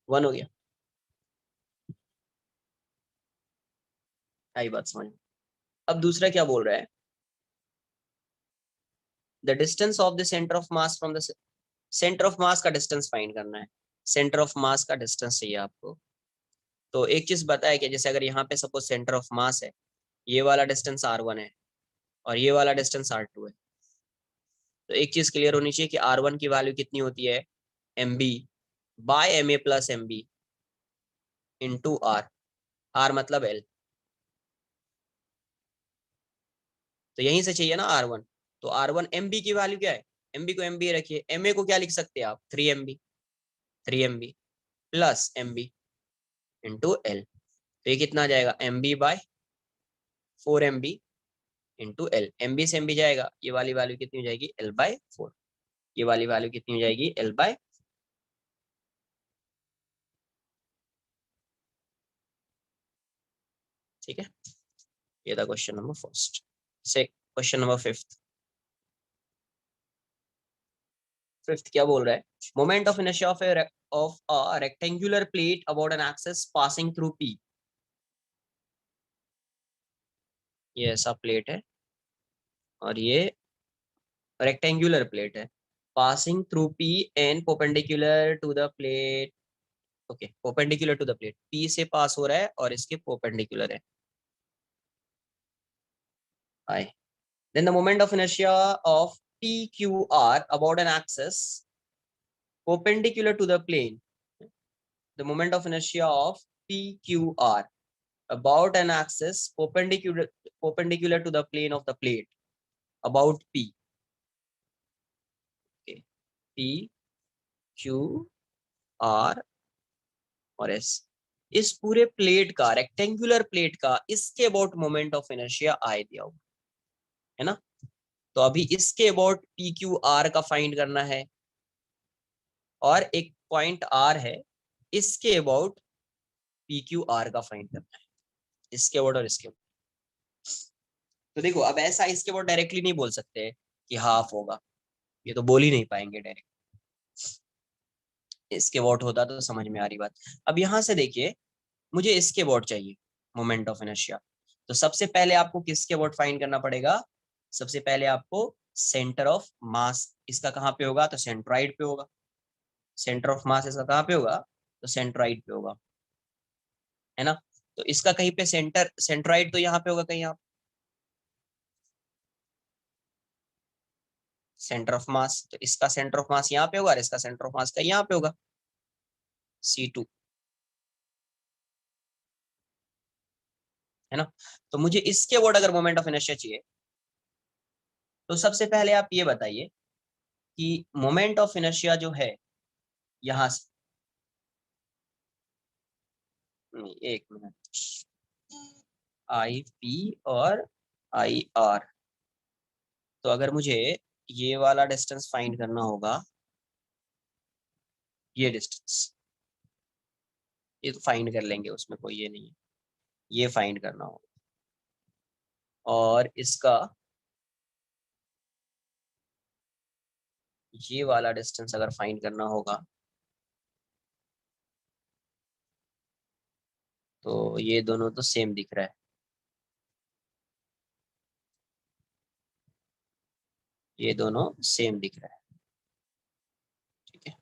1 हो गया। आई बात समझ। अब दूसरा क्या बोल रहा है, the distance of the centre of mass from the centre of मास का डिस्टेंस फाइंड करना है। सेंटर ऑफ मास का डिस्टेंस चाहिए आपको। तो एक चीज बताया कि जैसे अगर यहाँ पे सपोज सेंटर ऑफ मास है, ये वाला डिस्टेंस r1 है और ये वाला डिस्टेंस r2 है, तो एक चीज क्लियर होनी चाहिए कि r1 की वैल्यू कितनी होती है, mb by m a plus m b into r, r मतलब l, तो यहीं से चाहिए ना r1। तो r1 mb की वैल्यू क्या है, mb को mb रखिए, ma को क्या लिख सकते हैं आप, 3 MB। 3 MB plus MB into L, तो ये कितना आ जाएगा MB by 4 MB into L। MB से MB जाएगा, ये वाली वैल्यू कितनी हो जाएगी L/4, ये वाली वैल्यू कितनी हो जाएगी L/। ठीक है, ये था क्वेश्चन नंबर फर्स्ट। से क्वेश्चन नंबर फिफ्थ क्या बोल रहा है, moment of inertia of a rectangular plate about an axis passing through P। ये ऐसा प्लेट है और ये रेक्टेंगुलर प्लेट है, passing through P and perpendicular to the plate. Okay, perpendicular to the plate, P से पास हो रहा है और इसके परपेंडिकुलर है I। Then the moment of inertia of PQR about an axis perpendicular to the plane. The moment of inertia of PQR about an axis perpendicular to the plane of the plate about P. Okay. P, Q, R और S, इस पूरे plate का, rectangular plate का, इसके about moment of inertia I दिया हुआ है ना। तो अभी इसके अबाउट PQR का फाइंड करना है और एक पॉइंट R है, इसके अबाउट PQR का फाइंड करना है, इसके अबाउट और इसके अबाउट। तो देखो अब ऐसा इसके अबाउट डायरेक्टली नहीं बोल सकते कि हाफ होगा, ये तो बोल ही नहीं पाएंगे डायरेक्ट। इसके अबाउट होता तो समझ में आ रही बात। अब यहां से देखिए, मुझे इसके अबाउट चाहिए मोमेंट ऑफ इनर्शिया, तो सबसे पहले आपको किसके अबाउट फाइंड करना पड़ेगा, सबसे पहले आपको सेंटर ऑफ मास इसका कहाँ पे होगा, तो सेंट्राइड पे होगा। सेंटर ऑफ मास इसका कहाँ पे होगा, तो सेंट्राइड पे होगा, है ना। तो इसका कहीं पे सेंट्राइड तो यहाँ पे होगा कहीं, आप सेंटर ऑफ मास, तो इसका सेंटर ऑफ मास यहाँ पे होगा और इसका सेंटर ऑफ मास का यहाँ पे होगा C2, है ना। तो मुझे इसके अबाउट अगर मोमेंट ऑफ इनर्शिया चाहिए, तो सबसे पहले आप ये बताइए कि मोमेंट ऑफ इनर्शिया जो है यहां से, एक मिनट, IP और IR, तो अगर मुझे ये वाला डिस्टेंस फाइंड करना होगा, ये डिस्टेंस, ये तो फाइंड कर लेंगे, उसमें कोई ये नहीं है, ये फाइंड करना होगा। और इसका ये वाला डिस्टेंस अगर फाइंड करना होगा, तो ये दोनों तो सेम दिख रहा है, ये दोनों सेम दिख रहा है, ठीक है।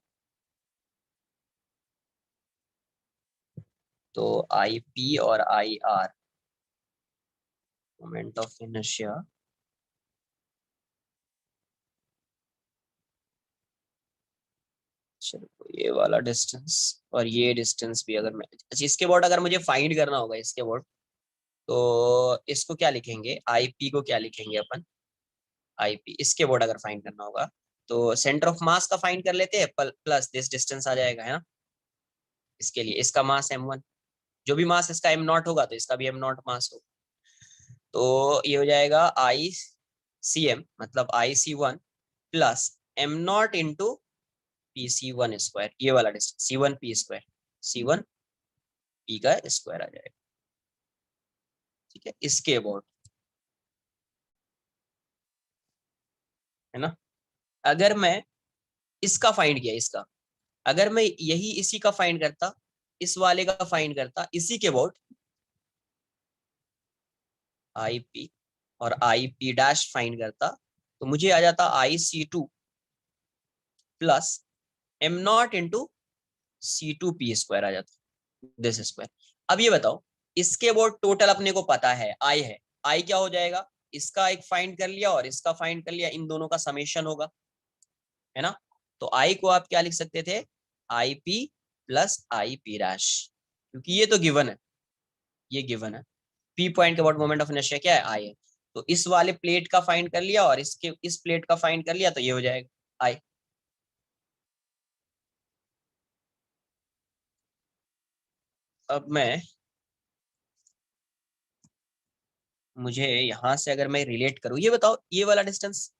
तो IP और IR मोमेंट ऑफ इनर्शिया, चलो ये वाला डिस्टेंस और ये डिस्टेंस भी अगर मैं, अच्छा इसके बोर्ड अगर मुझे फाइंड करना होगा इसके बोर्ड, तो इसको क्या लिखेंगे, IP को क्या लिखेंगे अपन, IP इसके बोर्ड अगर फाइंड करना होगा, तो सेंटर ऑफ मास का फाइंड कर लेते हैं, प्लस दिस डिस्टेंस आ जाएगा, है ना। इसके लिए इसका मास M1, जो भी मास इसका M0 होगा तो इसका भी M0 मास होगा, तो ये हो जाएगा ICM मतलब IC1 plus M0 into PC1 square, ये वाला डिस्टेंस C1P स्क्वायर, C1P का स्क्वायर आ जाएगा, ठीक है, इसके अबाउट, है ना। अगर मैं इसका फाइंड किया, इसका अगर मैं यही इसी का फाइंड करता, इस वाले का फाइंड करता इसी के अबाउट, IP और IP डैश फाइंड करता, तो मुझे आ जाता IC2 plus M0 into C2P square आ जाता, दिस स्क्वायर। अब ये बताओ, इसके अबाउट टोटल अपने को पता है I है, I क्या हो जाएगा, इसका एक फाइंड कर लिया और इसका फाइंड कर लिया, इन दोनों का समेशन होगा, है ना। तो I को आप क्या लिख सकते थे, IP प्लस IP डैश, क्योंकि ये तो गिवन है, ये गिवन है, P पॉइंट के अबाउट मोमेंट ऑफ इनर्शिया क्या है, I है। तो इस वाले प्लेट का फाइंड कर लिया और इसके इस प्लेट का फाइंड कर लिया, तो ये हो जाएगा I। अब मुझे यहां से अगर मैं रिलेट करूं, ये बताओ ये वाला डिस्टेंस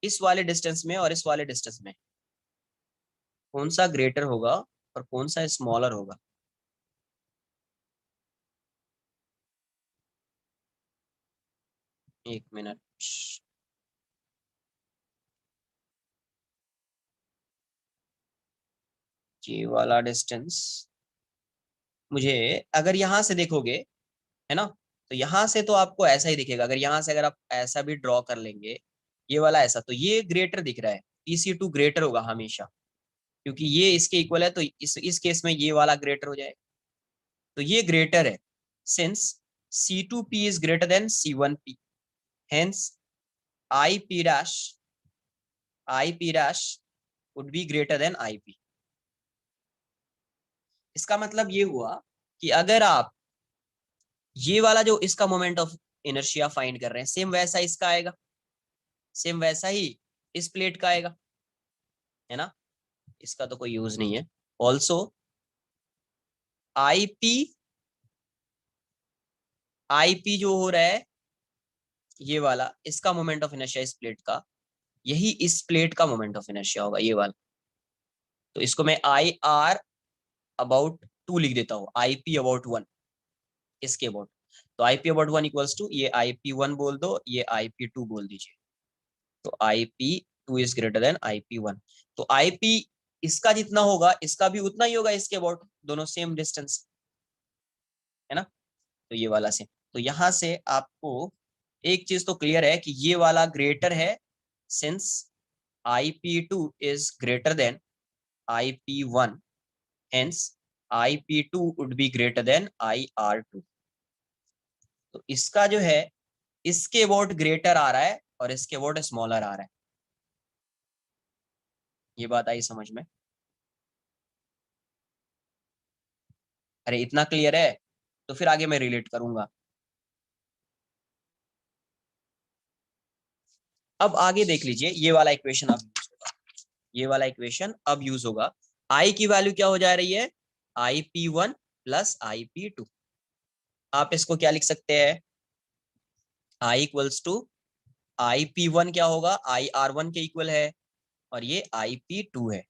इस वाले डिस्टेंस में और इस वाले डिस्टेंस में कौन सा ग्रेटर होगा और कौन सा स्मॉलर होगा? एक मिनट। ये वाला डिस्टेंस मुझे, अगर यहां से देखोगे, है ना, तो यहां से तो आपको ऐसा ही दिखेगा। अगर यहां से अगर आप ऐसा भी ड्रॉ कर लेंगे, ये वाला ऐसा, तो ये ग्रेटर दिख रहा है। EC2 ग्रेटर होगा हमेशा, क्योंकि ये इसके इक्वल है, तो इस केस में ये वाला ग्रेटर हो जाएगा। तो ये ग्रेटर है since C2P is greater than C1P, hence IP dash would be greater than IP। इसका मतलब ये हुआ कि अगर आप ये वाला जो इसका मोमेंट ऑफ इनर्शिया फाइंड कर रहे हैं, सेम वैसा इसका आएगा, सेम वैसा ही इस प्लेट का आएगा, है ना। इसका तो कोई यूज नहीं है। ऑल्सो आईपी जो हो रहा है ये वाला, इसका मोमेंट ऑफ इनर्शिया इस प्लेट का, यही इस प्लेट का मोमेंट ऑफ इनर्शिया होगा, ये वाला। तो इसको मैं IR/2 लिख देता हूँ, IP/1 इसके अबाउट। तो IP/1 इक्वल्स टू, ये IP1 बोल दो, ये IP2 बोल दीजिए। तो IP2 is greater than IP1। तो IP इसका जितना होगा इसका भी उतना ही होगा इसके अबाउट, दोनों सेम डिस्टेंस, है ना। तो ये वाला सेम। तो यहां से आपको एक चीज तो क्लियर है कि ये वाला ग्रेटर है since IP2 is greater than IP1, hence IP2 would be greater than IR2। तो इसका जो है इसके अबाउट ग्रेटर आ रहा है और इसके अबाउट स्मॉलर आ रहा है। ये बात आई समझ में? अरे इतना क्लियर है तो फिर आगे मैं रिलेट करूंगा। अब आगे देख लीजिए, ये वाला इक्वेशन अब यूज होगा, ये वाला इक्वेशन अब यूज होगा। आई की वैल्यू क्या हो जा रही है? IP1 plus IP2। आप इसको क्या लिख सकते हैं? I इक्वल्स टू IP1 क्या होगा? IR1 के इक्वल है, और ये IP2 है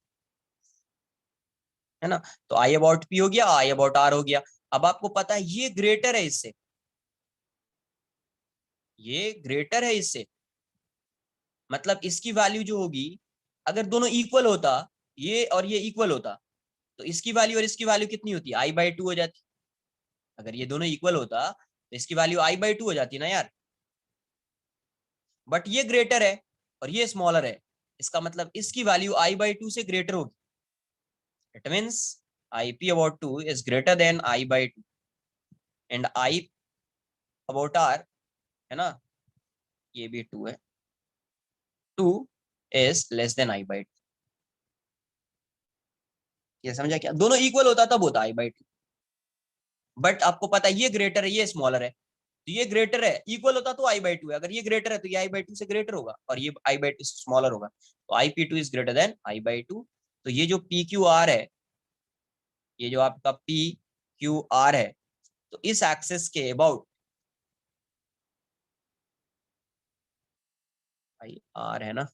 ना। तो I अबाउट P हो गया, I अबाउट R हो गया। अब आपको पता है ये ग्रेटर है इससे, ये ग्रेटर है इससे, मतलब इसकी वैल्यू जो होगी, अगर दोनों इक्वल होता, ये और ये इक्वल होता, तो इसकी वैल्यू और इसकी वैल्यू कितनी होती? I/2 हो जाती। अगर ये दोनों इक्वल होता तो इसकी वैल्यू I/2 हो जाती ना यार। बट ये ग्रेटर है और ये स्मॉलर है, इसका मतलब इसकी वैल्यू I/2 से ग्रेटर होगी। It means IP/2 is greater than I/2 and I/R, है ना, ये भी 2 है, 2 इज लेस देन I/2। ये समझा क्या? दोनों इक्वल होता तब होता I/2, बट आपको पता है ये ग्रेटर है ये स्मॉलर है, तो ये ग्रेटर है, इक्वल होता तो I/2 है, अगर ये ग्रेटर है तो ये I/2 से ग्रेटर होगा और ये I/2 से स्मॉलर होगा। तो IP2 is greater than I/2। तो ये जो PQR है, ये जो आपका PQR है, तो इस एक्सेस के अबाउट IR है ना,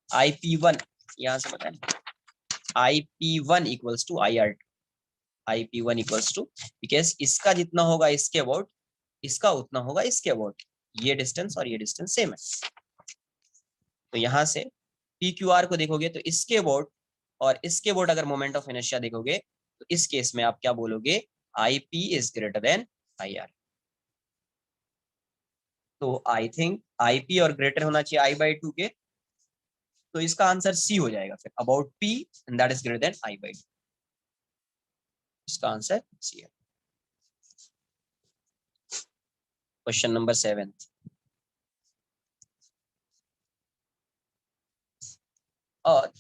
IP1 यहां से बताएं, IP1 equals to IR2, IP1 equals to, because इसका जितना होगा इसके अबाउट, इसका उतना होगा इसके अबाउट, ये डिस्टेंस और ये डिस्टेंस सेम है। तो यहां से PQR को देखोगे तो इसके अबाउट और इसके अबाउट अगर मोमेंट ऑफ इनर्शिया देखोगे, तो इस केस में आप क्या बोलोगे? IP is greater than IR। तो आई थिंक IP और ग्रेटर होना चाहिए I/2 के, तो इसका आंसर C हो जाएगा फिर, about P and that is greater than I/2। इसका आंसर C है। क्वेश्चन नंबर 7, और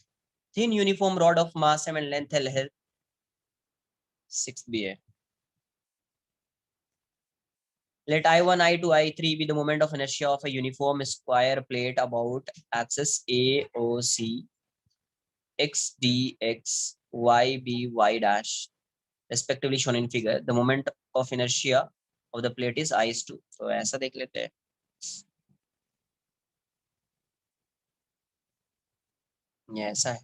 thin uniform rod of mass m and length L है 6 B है। Let I1, I2, I3 be the moment of inertia of a uniform square plate about axis AOC, XD, X, YB, Y dash respectively shown in figure, the moment of inertia of the plate is I is 2. तो ऐसा देख लेते हैं, ये ऐसा है।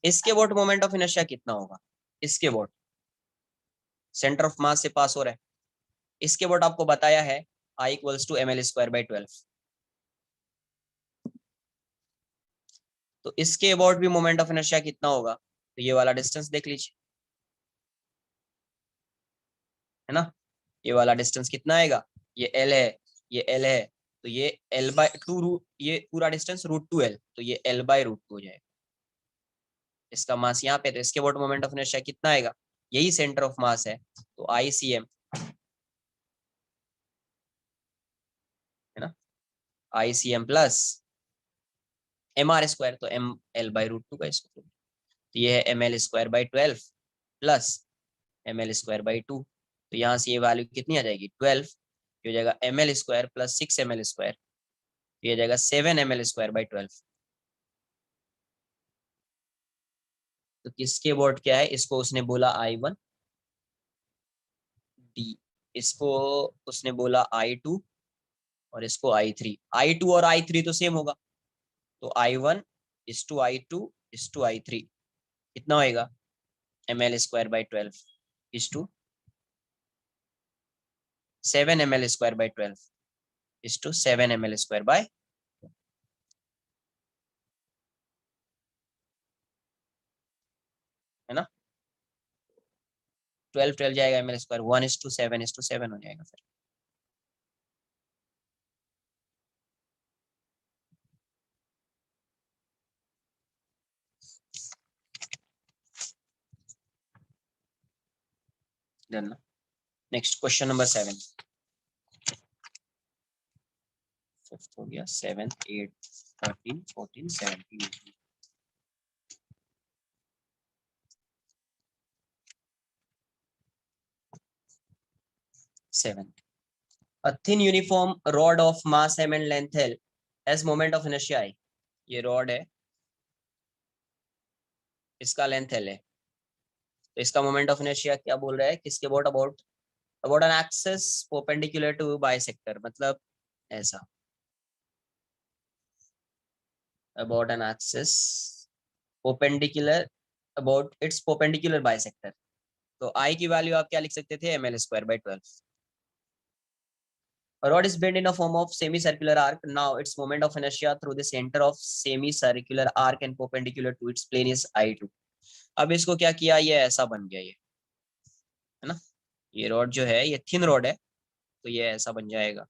इसके boat moment of inertia कितना होगा? इसके बोट सेंटर ऑफ मास से पास हो रहा है। इसके बोट आपको बताया है I इक्वल्स टू ml²/12। तो इसके अबाउट भी मोमेंट ऑफ इनर्शिया कितना होगा? तो ये वाला डिस्टेंस देख लीजिए, है ना। ये वाला डिस्टेंस कितना आएगा? ये L है, ये L है, तो ये L/2 ये पूरा डिस्टेंस √2L, तो ये L/√2 हो जाएगा। इसका मास यहाँ पे, तो इसके अबाउट मोमेंट ऑफ इनर्शिया कितना आएगा? यही सेंटर ऑफ मास है, तो ICM, है ना, ICM प्लस mr², तो m L/√2 का स्क्वायर, तो ये है ml²/12 प्लस ml²/2। तो यहाँ से ये वैल्यू कितनी आ जाएगी? 12, हो जाएगा ml² प्लस 6ml², ये हो जाएगा 7ml²/12। तो किसके बोर्ड क्या है? इसको उसने बोला I1 D, इसको उसने बोला I2, और इसको I3। I2 और I3 तो सेम होगा, तो I1 is to I2 is to I3 कितना होएगा? ml²/12 is to 7ml²/12 is to 7ml², है ना। 12 जाएगा ml², 1:7:7 हो जाएगा फिर। Done. Next question number 7, fifth हो गया, 7, 8, 13, 14, 17, 7। A thin uniform rod of mass m and length L has moment of inertia I। ये रॉड है, इसका लेंथ L है, तो इसका मोमेंट ऑफ इनर्शिया क्या बोल रहा है? किसके about? About an axis perpendicular to bisector, मतलब ऐसा, about an axis perpendicular, about its perpendicular bisector. तो I की वैल्यू आप क्या लिख सकते थे? ml²/12। A rod is bent in a form of semicircular arc. Now its moment of inertia through the center of semicircular arc and perpendicular to its plane is I2। अब इसको क्या किया? ये ऐसा बन गया, ये, है ना। ये रॉड जो है ये थिन रॉड है, तो ये ऐसा बन जाएगा।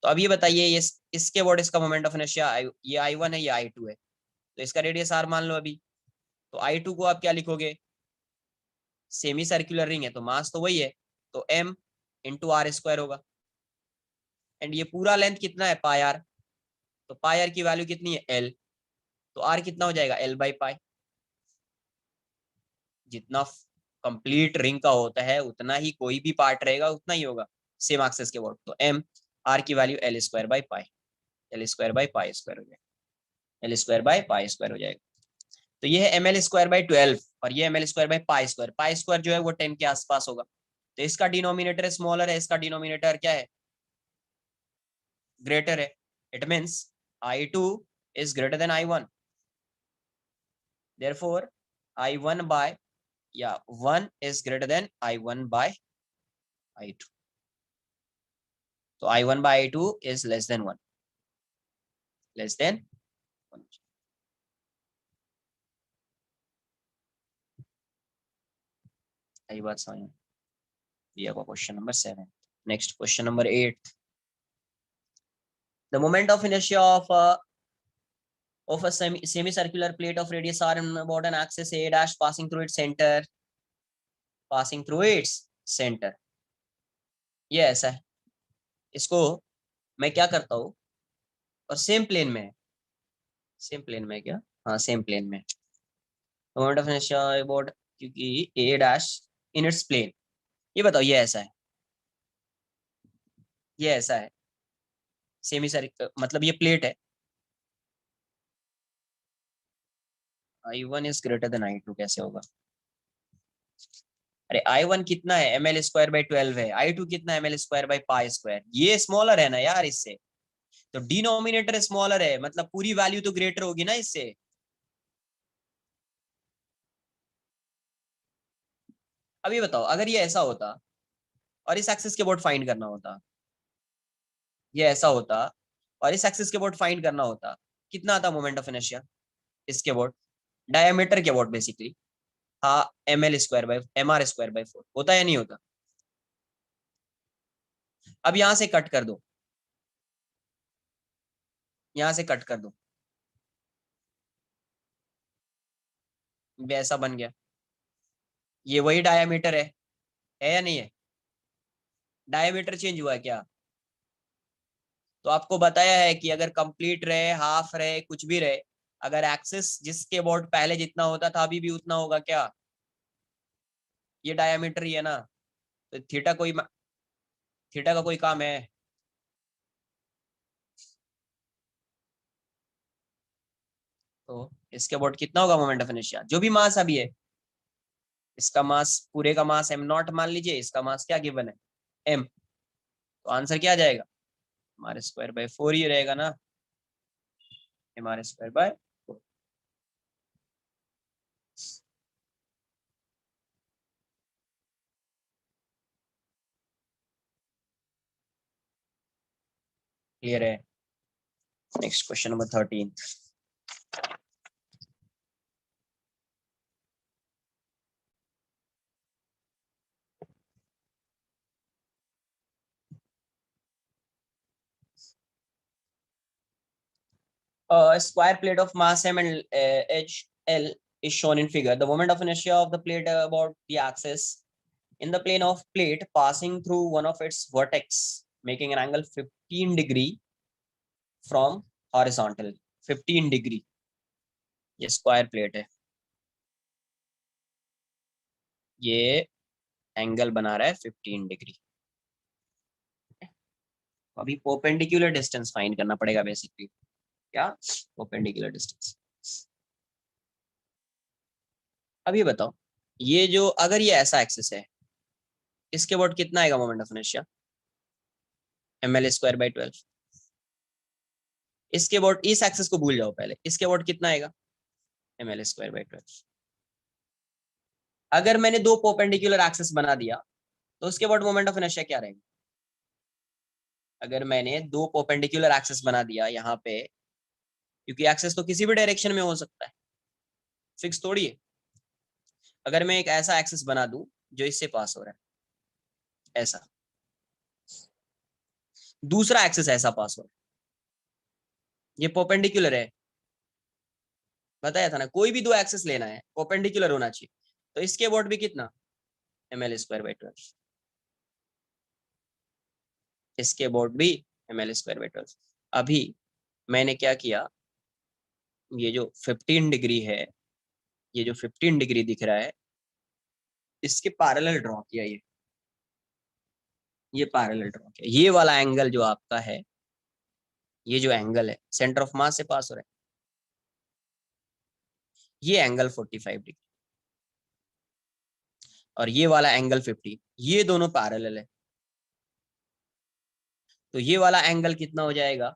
तो अब ये बताइए, ये इसके अबाउट इसका मोमेंट ऑफ इनर्शिया ये I1 है, ये I2 है, तो इसका रेडियस R मान लो अभी। तो I2 को आप क्या लिखोगे? सेमी सर्कुलर रिंग है तो मास तो वही है, तो m इंटू R² होगा। एंड ये पूरा लेंथ कितना है? πr, तो πr की वैल्यू कितनी है? L, तो R कितना हो जाएगा? L/π। जितना कंप्लीट रिंग का होता है उतना ही कोई भी पार्ट रहेगा, उतना ही होगा सेम एक्सिस के अबाउट। तो m R की वैल्यू L²/π, L²/π² हो जाएगा, L²/π² हो जाएगा। तो ये है ml²/12 और ये ml²/π²। π² जो है वो 10 के आसपास होगा, तो इसका डिनोमिनेटर स्मॉलर है, इसका डिनोमिनेटर क्या है? ग्रेटर है। It means I2 is greater than I1, therefore I1 by, yeah, 1 is greater than I1 by I2, so I1 by I2 is less than 1, less than 1। सही बात समझ, दिया हुआ question number 7। Next question number 8, the moment of inertia of a semicircular plate of radius r and about an axis a dash passing through its center, passing through its center, ये ऐसा है। इसको मैं क्या करता हूँ, और सेम प्लेन में है, सेम प्लेन में है क्या? हाँ सेम प्लेन में। मोमेंट ऑफ इनर्शिया अबाउट, क्योंकि ए डैश इन इट्स प्लेन, ये बताओ, ये ऐसा है, ये ऐसा है सेमी सर्कुलर, मतलब ये प्लेट है, I1 is greater than I2 कैसे होगा? अरे I1 कितना है, ml²/12 है, I2 कितना है, ml²/π², ये स्मॉलर है ना यार इससे, तो डिनोमिनेटर स्मॉलर है, मतलब पूरी वैल्यू तो ग्रेटर होगी ना इससे। अभी बताओ अगर ये ऐसा होता और इस एक्सिस के बोर्ड फाइंड करना होता, ये ऐसा होता और इस एक्सिस के बोर्ड फाइंड करना होता, कितना आता मोमेंट ऑफ इनर्शिया इसके बोर्ड, डायमीटर के बोर्ड बेसिकली, हाँ ml²/mr²/4 होता या नहीं होता। अब यहां से कट कर दो, यहां से कट कर दो, वैसा बन गया, ये वही डायमीटर है या नहीं है, डायमीटर चेंज हुआ है क्या। तो आपको बताया है कि अगर कंप्लीट रहे, हाफ रहे, कुछ भी रहे, अगर एक्सिस जिसके बोर्ड पहले जितना होता था अभी भी उतना होगा क्या, ये डायमीटर ही है ना, तो थीटा का कोई काम है। तो इसके बोर्ड कितना होगा मोमेंट ऑफ इनर्शिया, जो भी मास अभी है, इसका मास, पूरे का मास m0 मान लीजिए, इसका मास क्या गिवन है m, तो आंसर क्या आ जाएगा, mr²/4 ही रहेगा ना, mr²/4। क्लियर है। Next question number 13। A square plate of mass m and HL is shown in figure. The moment of inertia of the plate about the axis in the plane of plate passing through one of its vertex, making an angle 15 degree from horizontal. 15 degree, ये square plate है, ये angle बना रहा है 15 degree. अभी perpendicular distance find करना पड़ेगा basically, क्या, परपेंडिकुलर डिस्टेंस। अब ये बताओ, ये जो अगर ये ऐसा एक्सिस है, इसके बोर्ड कितना आएगा मोमेंट ऑफ इनर्शिया, ml²/12। इसके बोर्ड, इस एक्सिस को भूल जाओ पहले, इसके बोर्ड कितना आएगा, ml²/12। अगर मैंने दो परपेंडिकुलर एक्सिस बना दिया तो उसके बोर्ड मोमेंट ऑफ इनर्शिया क्या रहेगा, अगर मैंने दो परपेंडिकुलर एक्सिस बना दिया यहाँ पे, क्योंकि एक्सिस तो किसी भी डायरेक्शन में हो सकता है, फिक्स थोड़ी है। अगर मैं एक ऐसा एक्सिस बना दूं जो इससे पास हो रहा है, ऐसा, दूसरा एक्सिस ऐसा पास हो रहा है, ये परपेंडिकुलर है, बताया था ना, कोई भी दो एक्सिस लेना है परपेंडिकुलर होना चाहिए, तो इसके बोर्ड भी कितना, ml²/12, इसके बोर्ड भी ml²/12। अभी मैंने क्या किया, ये जो 15 डिग्री है, ये जो 15 डिग्री दिख रहा है, इसके पैरेलल ड्रॉ किया, ये पैरेलल ड्रॉ किया, ये वाला एंगल जो आपका है, ये जो एंगल है सेंटर ऑफ मास से पास हो रहा है, ये एंगल 45 डिग्री, और ये वाला एंगल 50, ये दोनों पैरेलल है, तो ये वाला एंगल कितना हो जाएगा,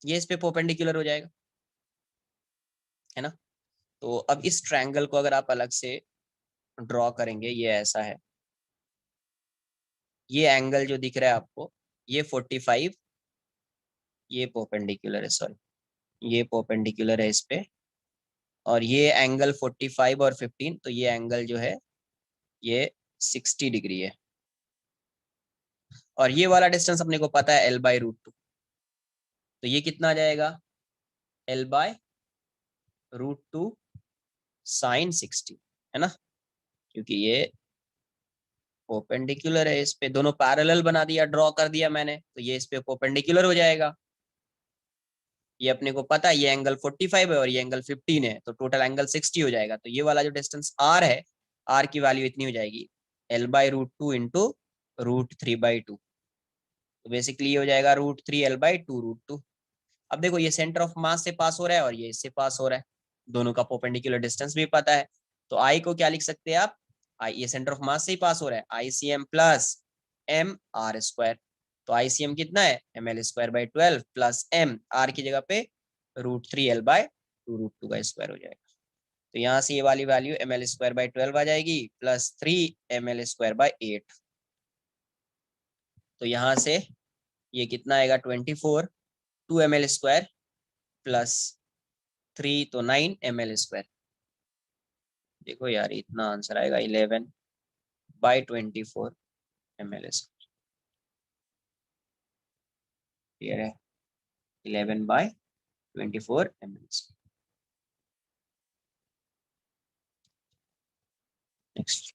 ये इस पे परपेंडिकुलर हो जाएगा, है ना। तो अब इस ट्रायंगल को अगर आप अलग से ड्रॉ करेंगे, ये ऐसा है, ये एंगल जो दिख रहा है आपको, ये 45, ये परपेंडिकुलर है, सॉरी, ये परपेंडिकुलर है इस पे, और ये एंगल 45 और 15, तो ये एंगल जो है ये 60 डिग्री है, और ये वाला डिस्टेंस अपने को पता है L/√2, तो ये कितना आ जाएगा, L/√2 sin 60, है ना, क्योंकि ये परपेंडिकुलर है, इस पे दोनों पैरेलल बना दिया, ड्रॉ कर दिया मैंने, तो ये इस पे परपेंडिकुलर हो जाएगा, ये अपने को पता है ये एंगल 45 है और ये एंगल 15 है, तो टोटल एंगल 60 हो जाएगा, तो ये वाला जो डिस्टेंस r है, r की वैल्यू इतनी हो जाएगी, L/√2 इंटू √3/2, तो बेसिकली ये हो जाएगा √3 L/2 √2, अब देखो ये सेंटर ऑफ मास से पास हो रहा है और ये इससे पास हो रहा है, दोनों का परपेंडिकुलर डिस्टेंस भी पता है, तो आई को क्या लिख सकते हैं आप, आई ये सेंटर ऑफ मास से ही पास हो रहा है, ICM प्लस MR²। तो ICM कितना है, ML²/12 प्लस MR की जगह पे √3L/2 √2 का स्क्वायर हो जाएगा। तो यहाँ से ये वाली वैल्यू ML²/12 आ जाएगी प्लस 3ML²/8। तो यहाँ से ये कितना आएगा 24, 2ml² प्लस 3 तो 9ml²। देखो यार इतना आंसर आएगा 11/24 ml²। क्लियर है, 11/24 ml²। नेक्स्ट,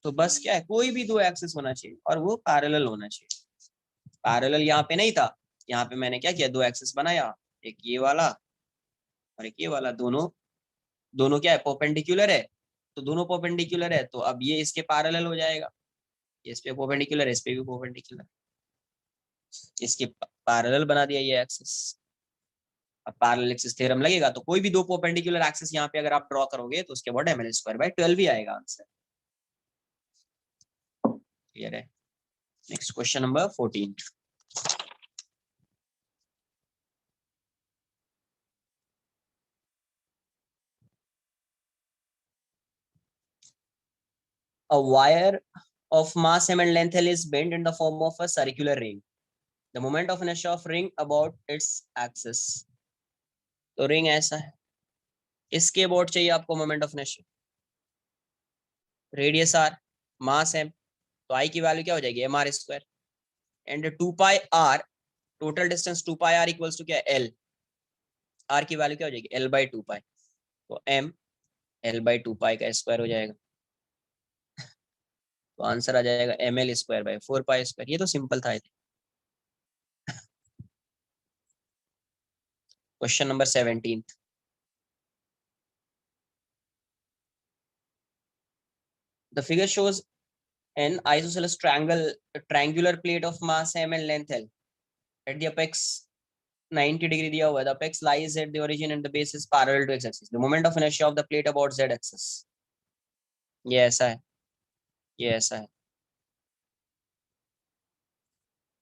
तो बस क्या है, कोई भी दो एक्सिस होना चाहिए और वो पैरेलल होना चाहिए। पैरेलल यहाँ पे नहीं था, यहाँ पे मैंने क्या किया, दो एक्सिस बनाया, एक ये वाला और एक ये वाला, दोनों दोनों क्या है, परपेंडिकुलर है। तो दोनों परपेंडिकुलर है तो अब ये इसके पैरेलल हो जाएगा, इस पे परपेंडिकुलर है, इस पे भी परपेंडिकुलर, इसके पैरेलल बना दिया ये एक्सिस। अब पैरेलल एक्सिस थ्योरम लगेगा तो कोई भी दो परपेंडिकुलर एक्सिस यहाँ पे अगर आप ड्रॉ करोगे तो उसके बाद ML²/12 ही आएगा आंसर। क्लियर है। Next question number 14। A wire of mass m and length L is bent in the form of a circular ring. The moment of inertia of ring about its axis. तो ring ऐसा है, इसके about चाहिए आपको moment of inertia, radius r, mass m, तो I की value क्या हो जाएगी MR², and 2πr, total distance 2πr equals to क्या है L, r की वैल्यू क्या हो जाएगी L/2π, तो m L/2π का स्क्वायर हो जाएगा, तो आंसर आ जाएगा ML²/4π²। ये तो सिंपल था। Question number 17। The figure shows an isosceles triangular plate of mass m and length L. At the apex 90° दिया हुआ है, the apex lies at the origin and the base is parallel to x-axis. The moment of inertia of the plate about z-axis. ये ऐसा है, ये ऐसा है,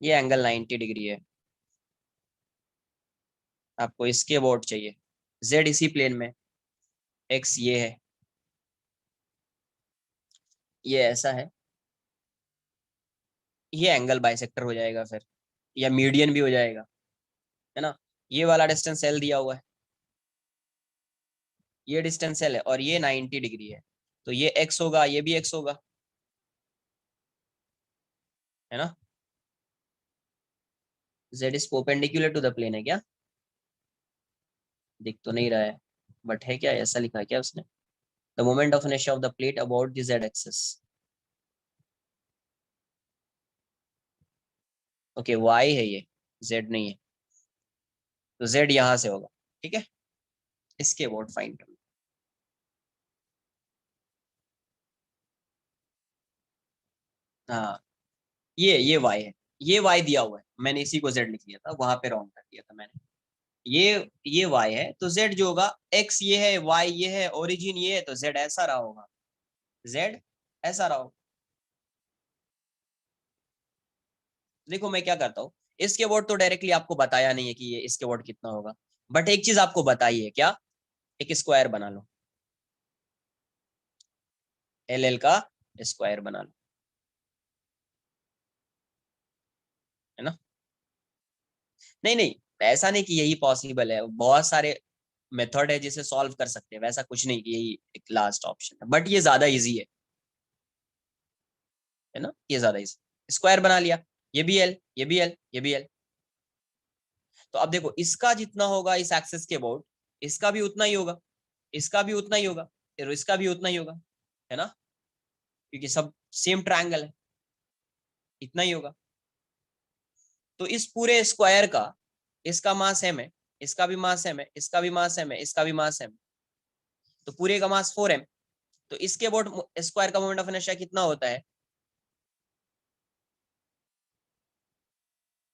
ये एंगल 90° है, आपको इसके अबाउट चाहिए, z इसी प्लेन में, x ये है, ये ऐसा है, ये एंगल बाइसेक्टर हो जाएगा फिर, या मीडियन भी हो जाएगा, है ना। ये वाला डिस्टेंस L दिया हुआ है, ये डिस्टेंस L है और ये 90° है, तो ये x होगा, ये भी x होगा, है ना। z is perpendicular to the plane है क्या, दिख तो नहीं रहा है, बट है क्या, ऐसा लिखा है क्या उसने, the moment of inertia of the plate about the z axis. Okay y है ये, z नहीं है, तो z यहां से होगा, ठीक है, इसके अबाउट फाइंड करना। हाँ ये y है, ये y दिया हुआ है, मैंने इसी को z लिख लिया था, वहां पे रॉन्ग कर दिया था मैंने। ये y है तो z जो होगा, x ये है, y ये है, ओरिजिन ये है, तो z ऐसा रहा होगा, z ऐसा रहा होगा। देखो मैं क्या करता हूँ, इसके अबाउट तो डायरेक्टली आपको बताया नहीं है कि ये इसके अबाउट कितना होगा, बट एक चीज आपको बताई है क्या, एक स्क्वायर बना लो, LL का स्क्वायर बना लो, है ना। नहीं नहीं, ऐसा नहीं कि यही पॉसिबल है, बहुत सारे मेथड है जिसे सॉल्व कर सकते हैं, वैसा कुछ नहीं कि यही एक लास्ट ऑप्शन है, बट ये ज्यादा इजी है ना, ये ज्यादा इजी, स्क्वायर बना लिया, ये भी एल, ये भी एल, ये भी एल। तो अब देखो इसका जितना होगा इस एक्सेस के अबाउट, इसका भी उतना ही होगा, इसका भी उतना ही होगा, फिर इसका भी उतना ही होगा, है ना, क्योंकि सब सेम ट्रायंगल है, इतना ही होगा। तो इस पूरे स्क्वायर का, इसका मास m है, इसका भी मास m है, इसका भी मास m है, इसका भी मास m, तो पूरे का मास 4m। तो इसके अबाउट स्क्वायर का मोमेंट ऑफ इनर्शिया कितना होता है,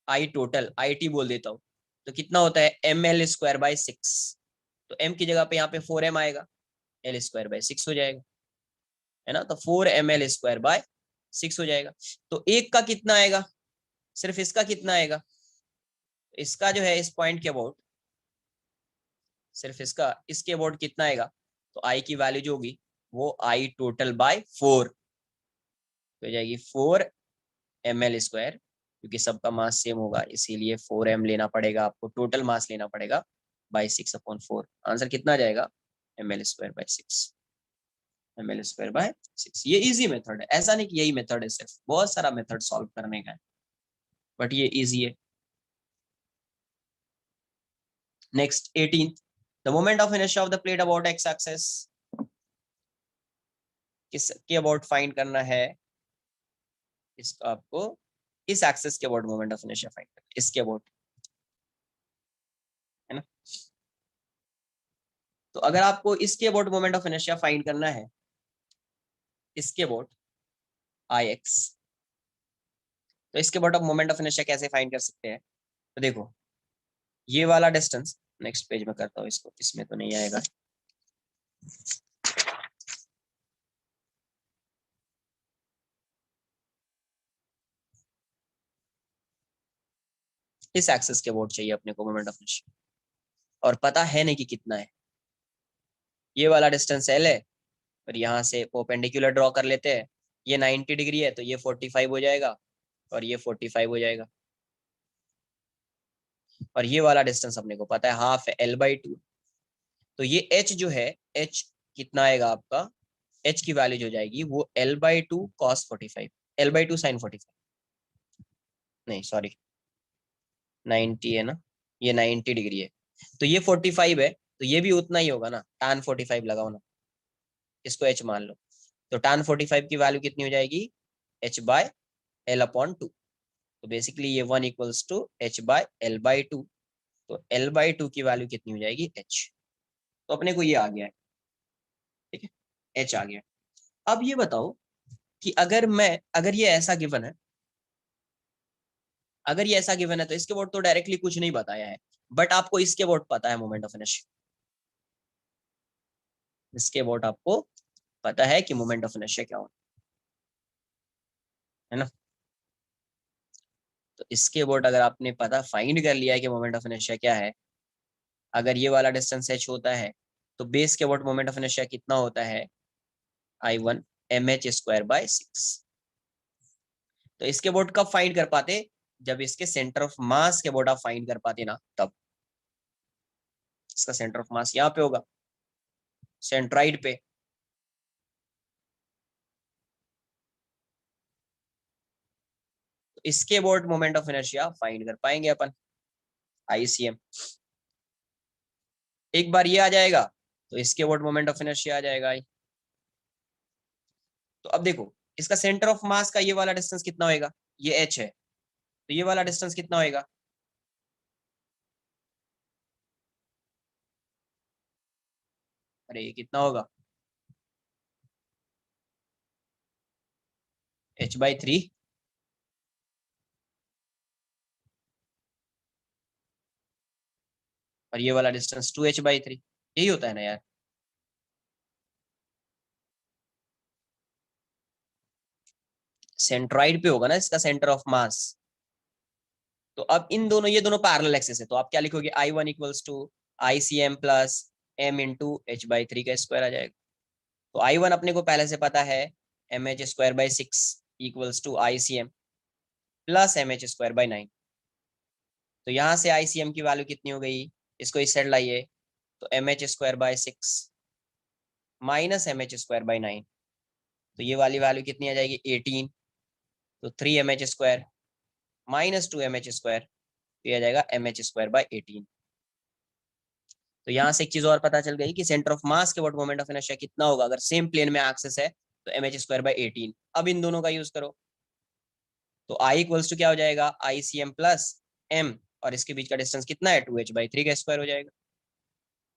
आई टोटल, आई टी बोल देता हूँ, तो कितना होता है ml²/6। तो m की जगह पे यहाँ पे 4m आएगा, l²/6 हो जाएगा, है ना। तो 4ml²/6 हो जाएगा। तो एक का कितना आएगा, सिर्फ इसका कितना आएगा, इसका जो है इस पॉइंट के अबाउट, सिर्फ इसका इसके अबाउट कितना आएगा, तो आई की वैल्यू जो होगी वो आई टोटल बाय 4 हो जाएगी, 4ml², क्योंकि सबका मास सेम होगा इसीलिए 4m लेना पड़ेगा आपको, टोटल मास लेना पड़ेगा बाई 6/4। आंसर कितना आ जाएगा ml²/6, ml²/6। ये इजी मेथड है, ऐसा नहीं कि यही मेथड है, सिर्फ बहुत सारा मेथड सॉल्व करने का है, बट ये इजी है। Next 18th, the moment of inertia of the plate about x axis, किसके अबाउट फाइंड करना है, इसका आपको इस एक्सिस के about moment of inertia find करना है, इसके अबाउट, है ना। तो अगर आपको इसके about moment of inertia find करना है, इसके अबाउट आई एक्स, तो इसके अबाउट आप मोमेंट ऑफ इनर्शिया कैसे फाइंड कर सकते हैं, तो देखो ये वाला डिस्टेंस, नेक्स्ट पेज में करता हूँ इसको, इसमें तो नहीं आएगा। इस एक्सिस के अबाउट चाहिए अपने को मोमेंट ऑफ इनर्शिया, और पता है नहीं कि कितना है। ये वाला डिस्टेंस एल है, और यहाँ से परपेंडिकुलर ड्रॉ कर लेते हैं, ये 90 डिग्री है तो ये 45 हो जाएगा, और ये 45 हो जाएगा। और ये वाला डिस्टेंस अपने को पता है हाफ है, l/2। तो ये h जो है, h कितना आएगा आपका, h की वैल्यू जो जाएगी वो l/2 cos 45, l/2 sin 45, नहीं सॉरी 90 है ना, ये 90 डिग्री है, तो ये 45 है, तो ये भी उतना ही होगा ना, tan 45 लगाओ ना, इसको h मान लो, तो tan 45 की वैल्यू कितनी हो जाएगी, h/l/2। तो बेसिकली ये 1 इक्वल्स टू h/l/2, तो l/2 की वैल्यू कितनी हो जाएगी, h। तो अपने को ये आ गया है, ठीक है, h आ गया। अब ये बताओ कि अगर ये ऐसा गिवन है, अगर ये ऐसा गिवन है तो इसके अबाउट तो डायरेक्टली कुछ नहीं बताया है, बट आपको इसके अबाउट पता है मोमेंट ऑफ इनर्शिया, इसके अबाउट आपको पता है कि मोमेंट ऑफ इनर्शिया क्या होता है ना। तो इसके अबाउट अगर आपने पता फाइंड कर लिया है कि मोमेंट ऑफ इनर्शिया क्या है, अगर ये वाला डिस्टेंस h होता है, तो बेस के अबाउट मोमेंट ऑफ इनर्शिया कितना होता है, I1 mh²/6। तो इसके अबाउट कब फाइंड कर पाते, जब इसके सेंटर ऑफ मास के अबाउट आप फाइंड कर पाते ना, तब। इसका सेंटर ऑफ मास यहाँ पे होगा, सेंट्राइड पे, तो इसके about moment of inertia find कर पाएंगे अपन, ICM। एक बार ये आ जाएगा तो इसके अबाउट मोमेंट ऑफ इनर्शिया आ जाएगा I। तो अब देखो इसका सेंटर ऑफ मास का ये वाला डिस्टेंस कितना होएगा, ये h है, तो ये वाला डिस्टेंस कितना होएगा, अरे ये कितना होगा, h/3, और ये वाला डिस्टेंस 2h/3, यही होता है ना यार। सेंट्राइड पे होगा ना इसका सेंटर ऑफ मास। तो अब इन दोनों, ये दोनों पैरेलल एक्सिस है, तो आप क्या लिखोगे, I1 equals to ICM plus m into h/3 का स्क्वायर आ जाएगा। तो I1 अपने को पहले से पता है mh²/6 equals to ICM plus mh²/9। तो यहाँ से ICM की वैल्यू कितनी हो गई, इसको इस साइड लाइए, तो mh²/6 माइनस mh²/9, तो ये वाली वैल्यू कितनी आ जाएगी 18। तो 3mh² माइनस 2mh², तो ये आ जाएगा mh²/18। तो यहाँ से एक चीज और पता चल गई कि सेंटर ऑफ मास के अबाउट मोमेंट ऑफ इनर्शिया कितना होगा, अगर सेम प्लेन में एक्सिस है तो mh²/18। अब इन दोनों का यूज करो, तो I इक्वल्स टू क्या हो जाएगा, ICM प्लस m, और इसके बीच का डिस्टेंस कितना है, 2h/3 का स्क्वायर हो जाएगा।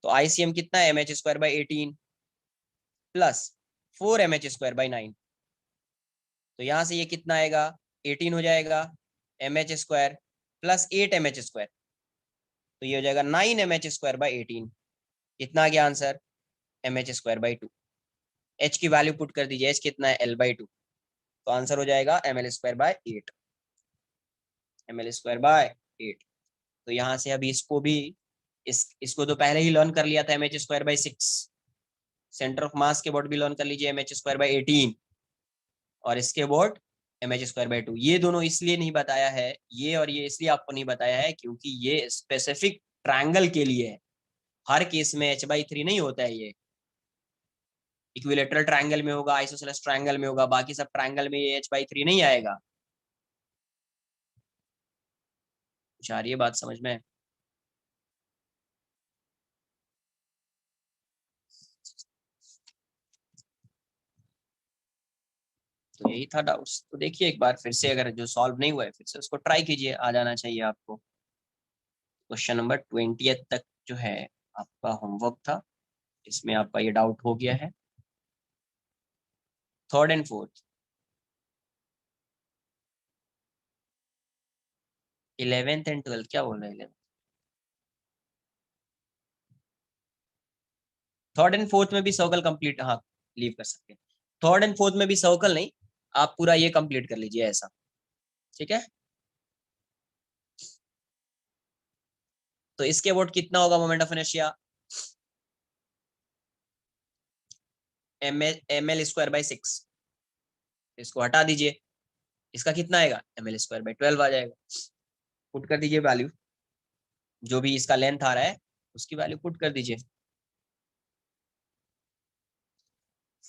तो ICM कितना है, mh²/18 प्लस 4mh²/9, तो यहाँ से ये कितना आएगा, 18 हो जाएगा, mh² प्लस 8mh², तो ये हो जाएगा 9 mh²/18। कितना आ गया आंसर? mh²/2। h की वैल्यू पुट कर दीजिए, h कितना है? l/2। तो आंसर हो जाएगा ml²/8। ml²/8। तो यहाँ से अभी इसको भी इसको तो पहले ही लर्न कर लिया था, mh²/6। सेंटर ऑफ मास के बोर्ड भी लर्न कर लीजिए, mh²/18। और इसके बोर्ड mh²/2। ये दोनों इसलिए नहीं बताया है, ये और ये इसलिए आपको नहीं बताया है क्योंकि ये स्पेसिफिक ट्रायंगल के लिए है। हर केस में h/3 नहीं होता है ये। इक्विलेटरल ट्रायंगल में होगा, आइसोसेलेस ट्रायंगल में होगा, बाकी सब ट्रायंगल में ये h/3 नहीं आएगा। कुछ आ रही है बात समझ में? तो यही था डाउट्स। तो देखिए एक बार फिर से, अगर जो सॉल्व नहीं हुआ है फिर से उसको ट्राई कीजिए, आ जाना चाहिए आपको। क्वेश्चन नंबर 20 तक जो है आपका होमवर्क था, इसमें आपका ये डाउट हो गया है। Third and fourth, 11th and 12th क्या बोल रहे हैं? थर्ड एंड फोर्थ में भी सर्कल कंप्लीट, हाँ लीव कर सकते हैं। थर्ड एंड फोर्थ में भी सर्कल नहीं, आप पूरा ये कंप्लीट कर लीजिए ऐसा, ठीक है। तो इसके अबाउट कितना होगा मोमेंट ऑफ इनर्शिया? ml²/6। इसको हटा दीजिए, इसका कितना आएगा? ml²/12 आ जाएगा। पुट कर दीजिए वैल्यू, जो भी इसका लेंथ आ रहा है उसकी वैल्यू पुट कर दीजिए।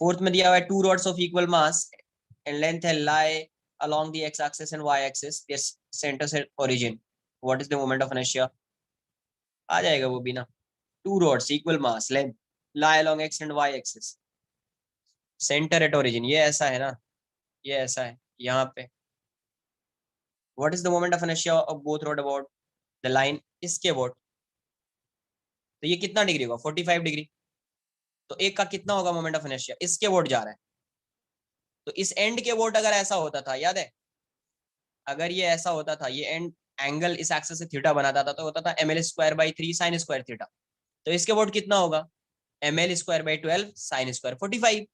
फोर्थ में दिया हुआ है 2 rods of equal mass and length है lie along the x axis and y axis, their centers at origin, what is the moment of inertia? आ जाएगा वो भी ना। 2 rods equal mass length lie along x and y axis, center at origin, ये ऐसा है ना, ये ऐसा है यहाँ पे। what is the moment of inertia of both rod about the line, इसके about? तो ये कितना डिग्री होगा? 45 डिग्री। तो एक का कितना होगा मोमेंट ऑफ इनर्शिया? इसके बोर्ड जा रहा है, तो इस एंड के बोर्ड अगर ऐसा होता था, याद है, अगर ये ऐसा होता था, ये एंड एंगल इस एक्सिस से थीटा बनाता था, तो होता था ml²/3 sin स्क्वायर थीटा। तो इसके बोर्ड कितना होगा? ml²/12 sin square 45।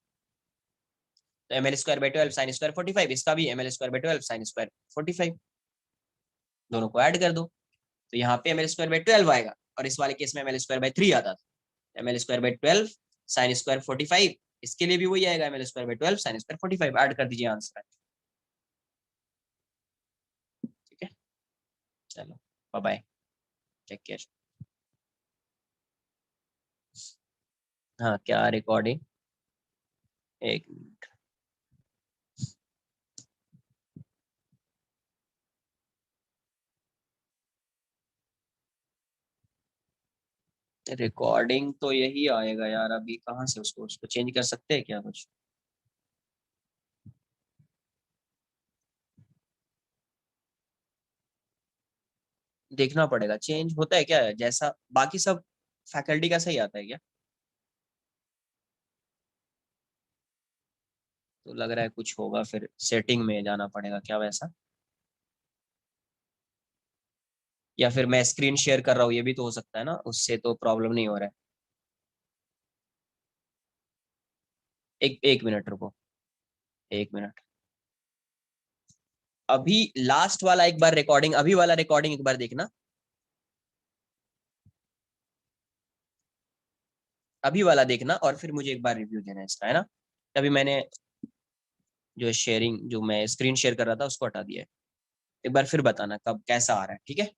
तो ml²/12 sin स्क्वायर 45, इसका भी ml²/12 sin स्क्वायर 45। दोनों को ऐड कर दो, तो यहाँ पे ml²/12 आएगा, और इस वाले केस में ml²/3 आता था। ml²/12 sin स्क्वायर 45, इसके लिए भी वही आएगा, ml²/12 sin स्क्वायर 45। ऐड कर दीजिए आंसर, ठीक है। चलो बाय बाय, टेक केयर। हाँ क्या रिकॉर्डिंग? एक मिनट। रिकॉर्डिंग तो यही आएगा यार, अभी कहाँ से उसको उसको चेंज कर सकते हैं क्या कुछ? देखना पड़ेगा, चेंज होता है क्या जैसा बाकी सब फैकल्टी का सही आता है क्या? तो लग रहा है कुछ होगा, फिर सेटिंग में जाना पड़ेगा क्या वैसा, या फिर मैं स्क्रीन शेयर कर रहा हूँ, ये भी तो हो सकता है ना, उससे तो प्रॉब्लम नहीं हो रहा है। एक एक मिनट रुको, एक मिनट। अभी लास्ट वाला एक बार रिकॉर्डिंग, अभी वाला रिकॉर्डिंग एक बार देखना, अभी वाला देखना, और फिर मुझे एक बार रिव्यू देना इसका, है ना। तभी मैंने जो शेयरिंग, जो मैं स्क्रीन शेयर कर रहा था उसको हटा दिया है। एक बार फिर बताना कब कैसा आ रहा है, ठीक है।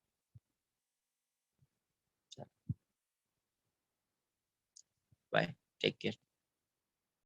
Bye, take care.